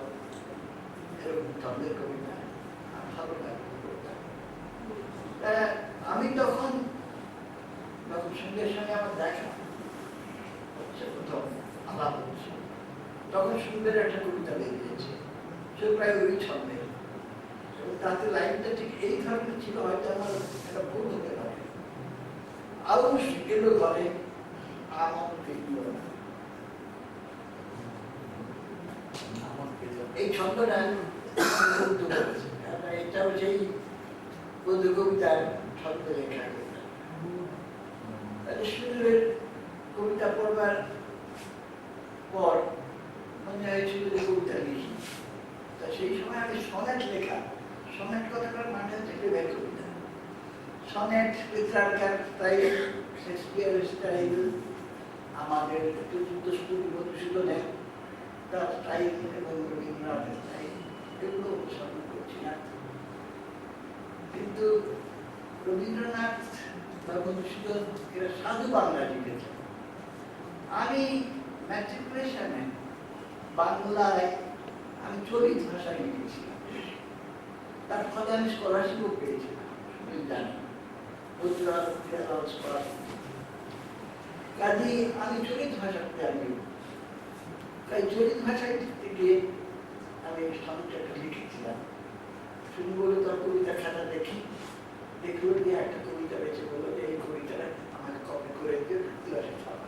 এরকম ছন্দের কবিতা ভালো পড়তাম। আমি তখন সঙ্গে সঙ্গে আমার দেখা হচ্ছে, প্রথম আলাপ হচ্ছে, তখন সুন্দর একটা কবিতা বেরিয়েছে, সে প্রায় ওই ছন্দে। তাতে লাইনটা ঠিক এই ধরনের ছিল, হয়তো আমার একটা ভুল হতে পারে। আউশ এলো ঘরে আমন ফিরল না। এই ছন্দটা এটাও সেই বন্ধু কবিতার ছন্দ লেখা কবিতা। সুনীলের কবিতা পড়বার পর মনে হয়েছিল যে কবিতা লিখি। তা সেই সময় আমি সনেট লেখা, সনেট কথাটার মানে হচ্ছে প্রেমের কবিতা। সনেট পেত্রার্কার স্টাইল, শেক্সপিয়ারের স্টাইল, আমাদের যুদ্ধস্তুতি মধুসূদনের তার স্টাইল এবং রবীন্দ্রনাথের স্টাইল, এগুলো অনুসরণ করছি না। কিন্তু রবীন্দ্রনাথ বা মধুসূদন এরা সাধু বাংলা লিখেছেন। আমি ম্যাট্রিকুলেশনে বাংলায় আমি চলিত ভাষায় লিখেছিলাম, তার ফলে আমি স্কলারশিপও পেয়েছিলাম, জানি স্কলারশিপ। কাজে আমি চলিত ভাষাতে আমি তাই চলিত ভাষায় লিখতে গিয়ে আমি সংখ্যাটা লিখেছিলাম। শুধু বলে তোর কবিতা খাতা দেখি, দেখলো দিয়ে একটা কবিতা বেঁচে বললো যে এই কবিতাটা আমাকে কপি করে দিয়ে দিবসে ছাপা।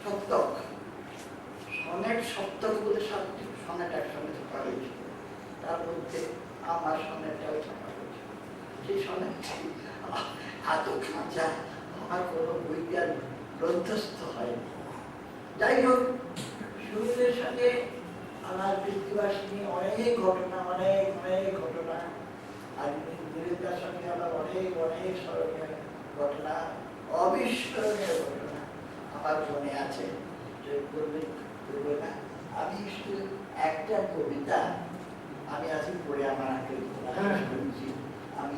সপ্তক, সনেট সপ্তক বলে 7টি সনেট একসঙ্গে ছাপা হয়েছিল, তার মধ্যে আমার সনেটটাও ছাপা হয়েছিল। সেই সনেটটি এত খাঁচা, আমার কোনো বইটার গ্রন্থস্থ হয়নি। যাই হোক, সুনীলের সঙ্গে আমার কৃত্তিবাস নিয়ে অনেক ঘটনা, অনেক ঘটনা, আর নীরেন্দার সঙ্গে আমার অনেক স্মরণীয় ঘটনা, অবিস্মরণীয় ঘটনা আমার মনে আছে। করবে না, আমি শুধু একটা কবিতা আমি আজ পড়ে আমার আগে শুনছি। আমি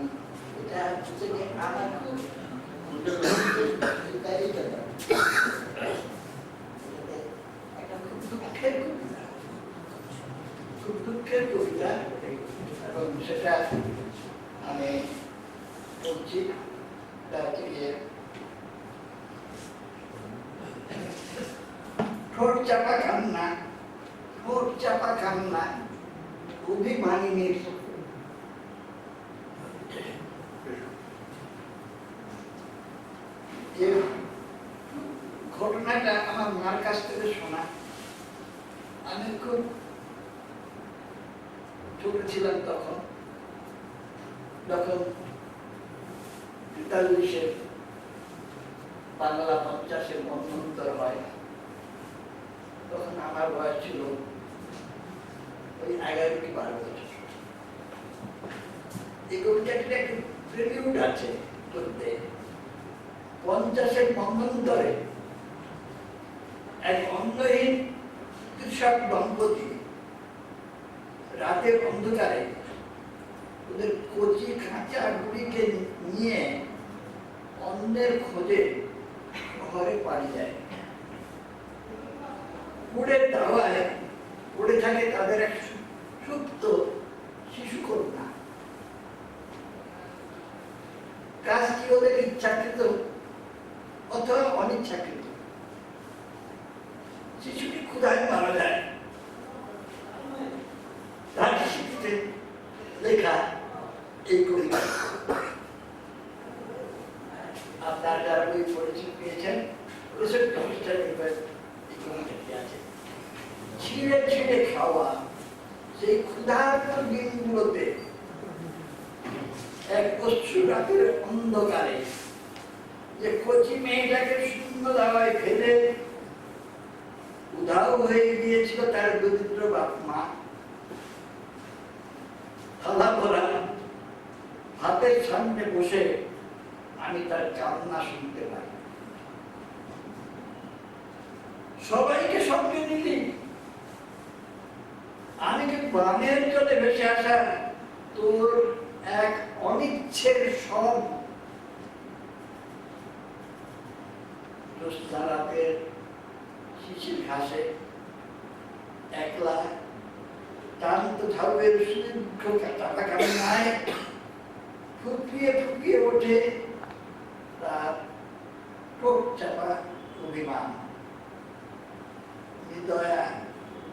এটা হচ্ছে আমার খুব একটা খুব দুঃখের কবিতা, ঠোঁট চাপা কান্না, ঠোঁট চাপা কান্না অভিমানিনীর। যে ঘটনাটা আমার মার কাছ থেকে শোনা, আমি খুব ছোট ছিলাম তখন, যখন ৪৩-এর বাংলা ৫০-এর মন্বন্তর হয়, তখন আমার বয়স ছিল ওই ১১ কি ১২ বছর। এই কবিতাটির একটা প্রেলিউড আছে বলতে, ৫০-এর মন্বন্তরে এক অঙ্গহীন কৃষক দম্পতি রাতের অন্ধকারে ওদের কচি খাঁচা গুলিকে নিয়ে অন্যের খোঁজে শহরে পাড়ি যায়। পুড়ের দাওয়ায় পড়ে থাকে তাদের এক সুপ্ত শিশু কন্যা। কাজটি ওদের ইচ্ছাকৃত অথবা অনিচ্ছাকৃত। শিশুটি ক্ষুধায় মারা যায়। তার শিশুতে লেখা এই কবিতা। আপনার যারা বই পড়েছেন পেয়েছেন, ছিঁড়ে ছিঁড়ে খাওয়া সেই ক্ষুধার্ত দিনগুলোতে এক অশ্রু রাতের অন্ধকারে যে কচি মেয়েটাকে শূন্য দাওয়ায় ফেলে উধাও হয়ে গিয়েছিল তার দরিদ্র বাপ মা, থালা ভরা হাতের সামনে বসে আমি তার কান্না শুনতে পাই। সবাইকে সঙ্গে নিলি, আমি কি বানের জলে ভেসে আসা তোর এক অনিচ্ছের সব রাতের শিশির ঘাসে একলা টান্ত ঝাউয়ের সুদীর্ঘ চাপা কান্নায় ফুপিয়ে ফুপিয়ে ওঠে তার ঠোঁট চাপা অভিমান। হৃদয়া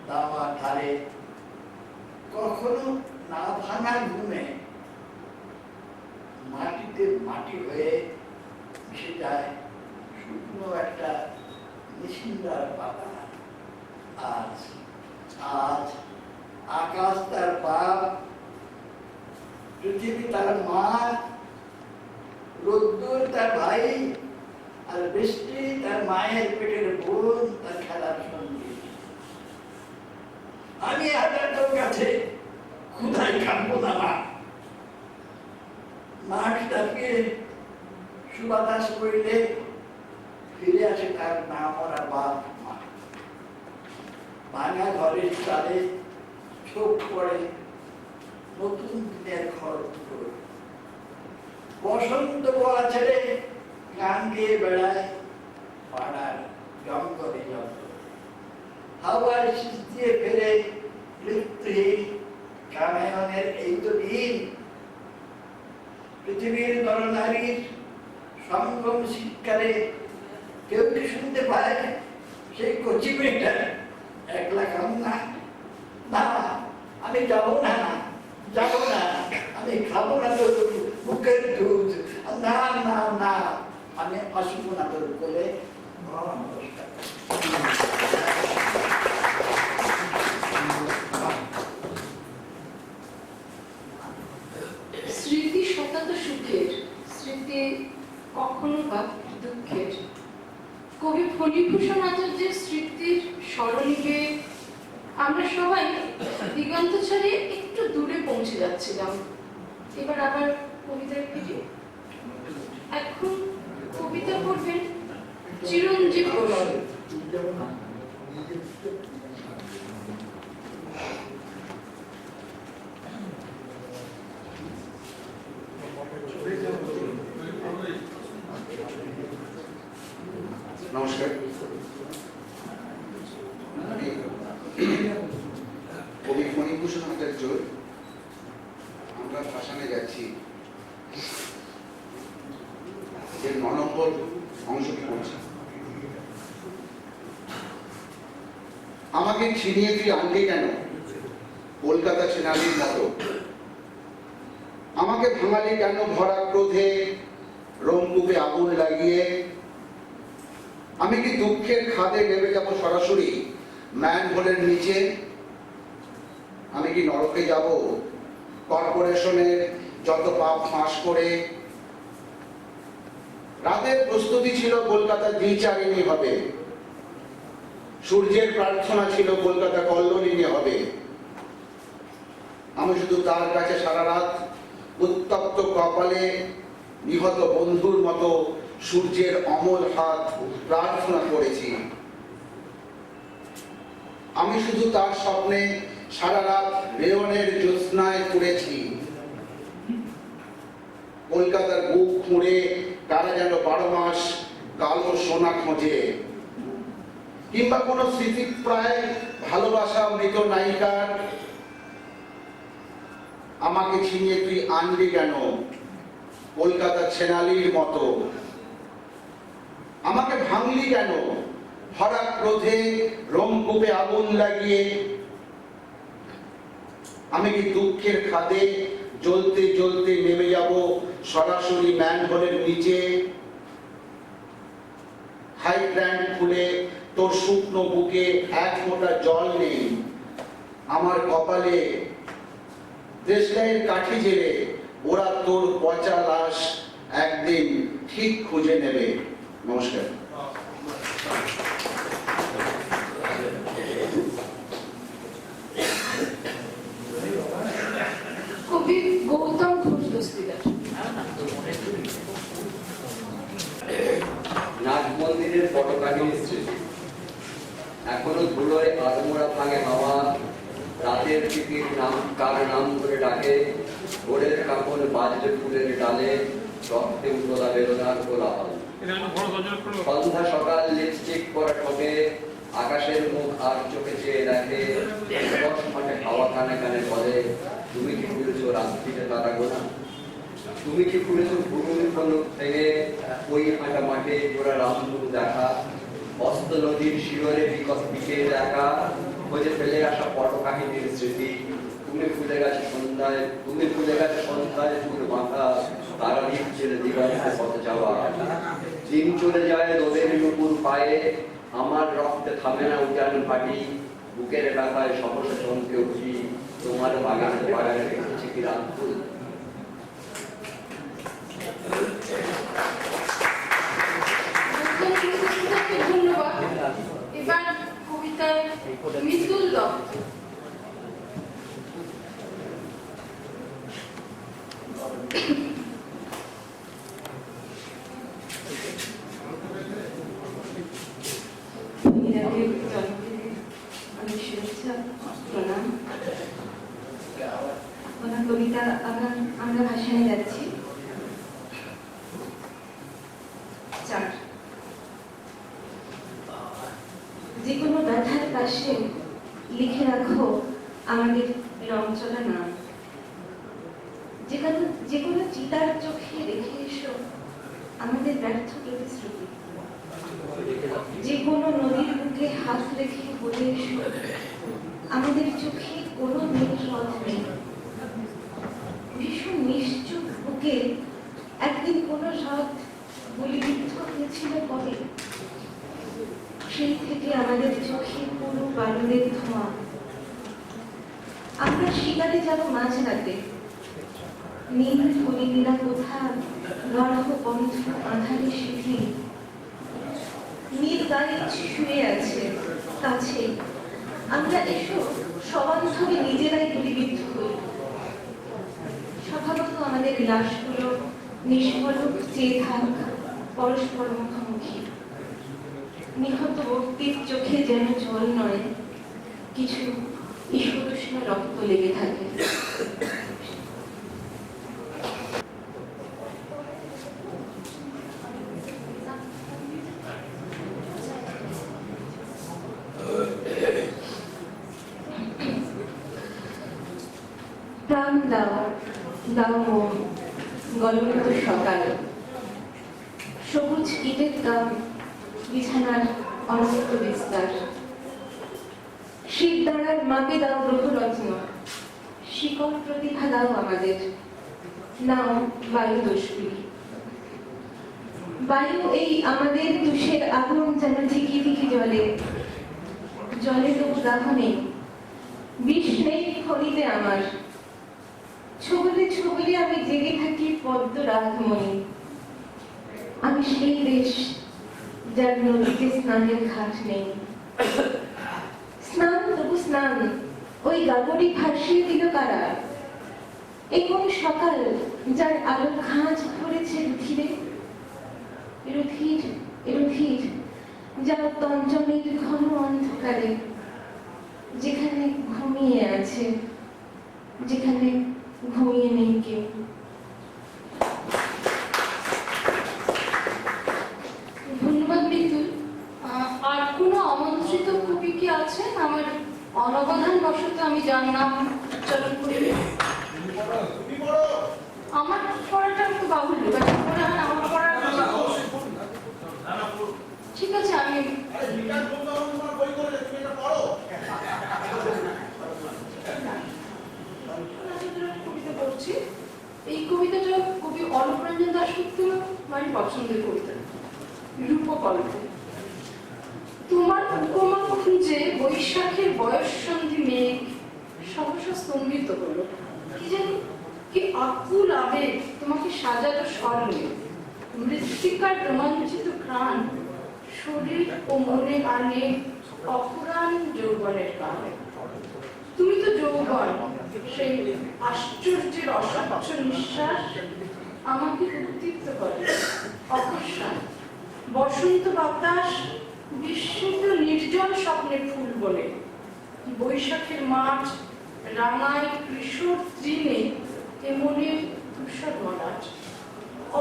দাওয়া ধারে কখনো না ভাঙা ঘুমে মাটিতে মাটি হয়ে মিশে যায় শুকনো একটা নিশিন্দার পাতা। আজ আজ আকাশ তার বাপ, পৃথিবী তার মা, রোদ্দুর তার ভাই, আর বৃষ্টি তার মায়ের পেটের বোন, তার খেলার সঙ্গী। আমি হাজার তোর কাছে ক্ষুধায় কাঁদবো না মা। মাঠ তাকিয়ে সুবাতাস করিলে ফিরে আসে তার না মরা বাপ মা। ভাঙা ঘরের চালে চোখ পড়ে নতুন দিনের ঘর দুটো। বসন্ত বলা ছেড়ে গান গেয়ে বেড়ায় পাড়ার জঙ্গলে জঙ্গলে। হাওয়ার শীষ দিয়ে ফেরে মৃত্যুহীন কানায়নের এই তো দিন। পৃথিবীর নরনারীর সঙ্গম শীতকালে কেউ কি শুনতে পায় সেই কচি মেয়েটার একলা কান্না? না, আমি যাবো না, যাবো না, আমি খাবো না তোর বুকের দুধ, না না না, আমি আসবো না তোর কোলে। নমস্কার। স্মৃতি সতত সুখের, স্মৃতি কখনো বা দুঃখের। কবি ফণীভূষণ আচার্যের স্মৃতির স্মরণীকে আমরা সবাই দিগন্ত ছাড়িয়ে একটু দূরে পৌঁছে যাচ্ছিলাম। এবার আবার কবিতায় ফিরি। এখন কবিতা পড়বেন চিরঞ্জীব বসু। নমস্কার। কবি ফণীভূষণ আচার্য আমরা ভাষণে যাচ্ছি, এর ৯ নম্বর অংশটি পড়ছি। আমাকে ছিনিয়ে তুই আনলি কেন কলকাতা সেনানির মতো? আমাকে ভাঙালি কেন ভরা ক্রোধে রোমকূপে আগুন লাগিয়ে? আমি কি দুঃখের খাদে নেমে যাব সরাসরি ম্যান হোলের নিচে? আমি কি নরকে যাব কর্পোরেশনের যত পাপ ফাঁস করে? রাতের প্রস্তুতি ছিল কলকাতা দ্বিচারিণী হবে, সূর্যের প্রার্থনা ছিল কলকাতা কল্লোলিনী হবে। আমি শুধু তার কাছে সারা রাত উত্তপ্ত কপালে নিহত বন্ধুর মতো সূর্যের অমল হাত প্রার্থনা করেছি। আমি শুধু তার স্বপ্নে সারা রাত রেয়নের জ্যোৎস্নায় ঘুরেছি। কলকাতার বুক খুঁড়ে তারা যেন 12 মাস কালো সোনা খোঁজে, কিংবা কোন স্মৃতিপ্রায় ভালোবাসা মৃত নায়িকার আমাকে ছিনিয়ে তুই আনলি কেন কলকাতা ছেনালির মতো? আমাকে ভাঙলি কেন ভরা ক্রোধে রোমকূপে আগুন লাগিয়ে? আমি কি দুঃখের খাদে জ্বলতে জ্বলতে নেমে যাব সরাসরি ম্যান হোলের নিচে? হাইড্রান্ট খুলে তোর শুকনো বুকে এক ফোঁটা জল নেই, আমার কপালে দেশলাইয়ের কাঠি জেলে ওরা তোর পচা লাশ একদিন ঠিক খুঁজে নেবে। নমস্কার। কবি গৌতম ঘোষ দস্তিদার। নাট মন্দিরের পটকাহিনীর স্মৃতি এখনো ধুলোয় আদমোড়া ভাঙে হাওয়া। রাতের পিপির নাম কার নাম ধরে ডাকে, ভোরের কাপড় বাজলে ফুলের ডালে, রক্তে উতলা বেদনার কোলাহল। সন্ধ্যা সকাল লিপস্টিক পরা ঠোঁটে আকাশের মুখ আর চোখে চেয়ে দেখে। মাঠে হাওয়া কানে কানে বলে, তুমি কি খুলেছো রাত্রিতে তারা গোনা? তুমি কি খুলেছো ভূমির ফলক থেকে ওই হাঁটা মাঠে জোড়া রামধনু দেখা? অস্ত নদীর শিররে বিকট পিঠে দেখা, খোঁজে ফেলে আসা পটকাহিনীর স্মৃতি। তুমি ফুলে গেছে সন্ধ্যায়, তুমি ফুলে গেছে সন্ধ্যায় ফুল মাথা, তারা দ্বীপ ছেড়ে দিগন্তে পথে যাওয়া। দিন চলে যায় রোদের নুপুর পায়ে, আমার রক্তে থামে না উজান ফাটি। বুকের ব্যথায় সহসা চমকে উঠি, তোমার বাগানে বাগানে রেখেছি কি রাত ফুল। ধন্যবাদ। এবার কবিতায় মৃদুল দত্ত। অনেক শুভেচ্ছা, প্রণাম। ওনার কবিতা আমরা ভাষণে যাচ্ছি। যে কোনো ব্যথার পাশে লিখে রাখো আমাদের রং চলা নাম। যে কোনো চিতার চোখে রেখে এসো আমাদের ব্যর্থ প্রতিশ্রুতি। যে কোনো নদীর বুকে হাত রেখে বলে এসো আমাদের চোখে কোনো নীল হ্রদ নেই। ভীষণ নিশ্চুপ বুকে একদিন কোনো হ্রদ বলিবিদ্ধ হয়েছিল কবে? সেই থেকে আমাদের চোখে পুরো বালুরের ধোঁয়া। আমরা শিকারে যাব মাঝরাতে, নীল ফলিনীরা কোথা লড়হ বন্ধ আধারে শিথিল। নীল গায়ে শুয়ে আছে কাছে, আমরা এসো সবান্ধবে নিজেরাই গুলিবিদ্ধ হই। স্বভাবত আমাদের লাশগুলো নিষ্পলক চেয়ে থাক পরস্পর মুখোমুখি। নিহত ব্যক্তির চোখে যেন জল নয়, কিছু ঈষদুষ্ণ রক্ত লেগে থাকে। প্রাণ দাও দাও মন, গলন্ত সকাল, সবুজ ইটের গাম, বিছানার অনন্ত বিস্তার। শিব দ্বারার মাকে দাও গ্রহরত্ন, শিকড় প্রতিভা দাও আমাদের, নাও বায়ু দোষী। বায়ু এই আমাদের তুষের আগুন যেন ধিকি ধিকি জলে, জলে তবু দাহ নেই, বিষ নেই খনিতে আমার, ছবলে ছবলে আমি জেগে থাকি পদ্ম রাগমণি। আমি সেই দেশ যার নদীতে স্নানের ঘাট নেই। স্নান তবু স্নান, ওই গাগরি ভাসিয়ে দিল কারা? এ কোন সকাল যার আলো খাঁজ ভরেছে রুধিরে? রুধির রুধির যার তঞ্চনের ঘন অন্ধকারে, যেখানে ঘুমিয়ে আছে, যেখানে ঘুমিয়ে নেই কেউ। ধন্যবাদ বিদ্যুৎ। আর কোনো আমন্ত্রিত কবি কি আছেন? আমার অনবধান বশত আমি যার নাম উচ্চারণ করি। আমার পড়াটা একটু বাহুল্য, মনে হয় আমার পড়ার ঠিক আছে। আমি কবিতা পড়ছি। এই কবিতাটা কবি অরূপরঞ্জন দাশগুপ্ত আমার পছন্দের কবিতা, রূপকল্প। তোমার উপমা খুঁজে বৈশাখের বয়ঃসন্ধি মেঘ সহসা স্তম্ভিত হলো। কি জানি কি আকুল আবেগ তোমাকে সাজালো স্বর্ণে, মৃত্তিকার রোমাঞ্চিত প্রাণ শরীর ও মনে আনে অপুরাণ যৌবনের কানে। তুমি তো যৌবন, সেই আশ্চর্যের অস্বচ্ছ নিঃশ্বাস আমাকে উদ্দীপ্ত করে অকস্মাৎ। বসন্ত বাতাস বিস্মিত নির্জন স্বপ্নের ফুল বলে, বৈশাখের মাঠ রাঙায় কৃষর তৃণে এমনে ধূসর মনাজ।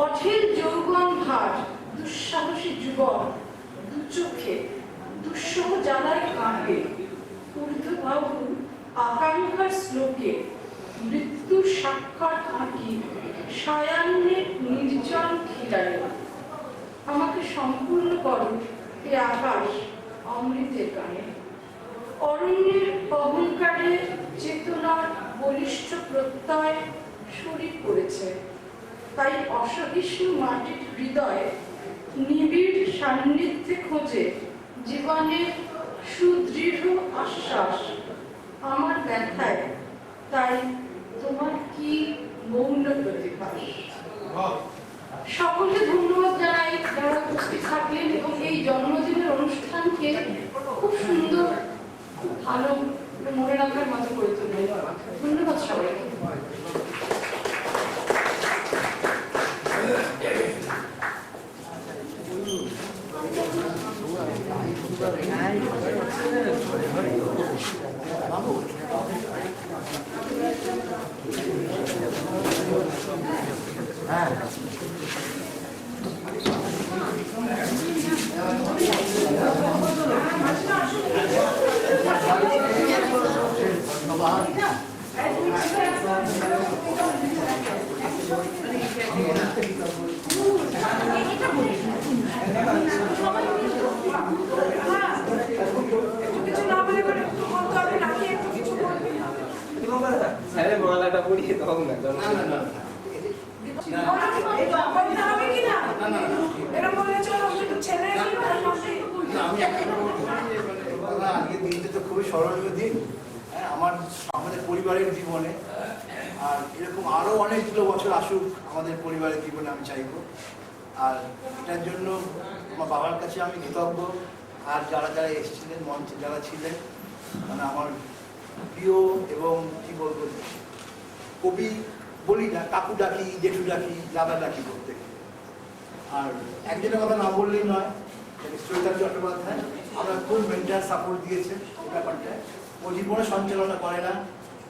অঢেল যৌবন ভার দুঃসাহসী যুবক দু চোখে দুঃসহ জ্বালায় কাঁপে, ঊর্ধ্ববাহু আকাঙ্ক্ষার শ্লোকে মৃত্যুর সাক্ষাৎ আঁকি সায়ান্নের নির্জন খিলারে। আমাকে সম্পূর্ণ করো এ আকাশ অমৃতের গানে। অরণ্যের অহংকারে চেতনার বলিষ্ঠ প্রত্যয় শরীর পড়েছে, তাই অসহিষ্ণু মাটির হৃদয়ে নিবিড় সান্নিধ্যে খোঁজে জীবনের সুদৃঢ় আশ্বাস। আমার ব্যথায় তাই তোমার কি মৌন প্রতিভাস। সকলকে ধন্যবাদ জানাই যারা উপস্থিত থাকলেন এবং এই জন্মদিনের অনুষ্ঠানকে খুব সুন্দর, খুব ভালো মনে রাখার মতো করে তুললেন। ধন্যবাদ সবাইকে। আজকের দিনটা তো খুবই স্মরণীয় দিন আমাদের পরিবারের জীবনে, আর এরকম আরো অনেকগুলো বছর আসুক আমাদের পরিবারের জীবনে আমি চাইবো। আর এটার জন্য আমার বাবার কাছে আমি কৃতজ্ঞ, আর যারা যারা এসেছিলেন মঞ্চে যারা ছিলেন, মানে আমার প্রিয় এবং কি বলবো কবি বলি না, কাকু ডাকি, জেঠু ডাকি, দাদা ডাকি করতে। আর একজনের কথা না বললেই নয়, চৈতন্য চট্টোপাধ্যায় আমরা খুব মেন্টাল সাপোর্ট দিয়েছে ব্যাপারটায়। ও জীবনে সঞ্চালনা করে না,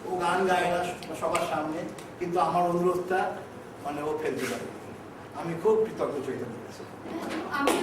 ও গান গায় না সবার সামনে, কিন্তু আমার অনুরোধটা মানে ও ফেলতে পারে। আমি খুব কৃতজ্ঞ চৈতন্য। আমি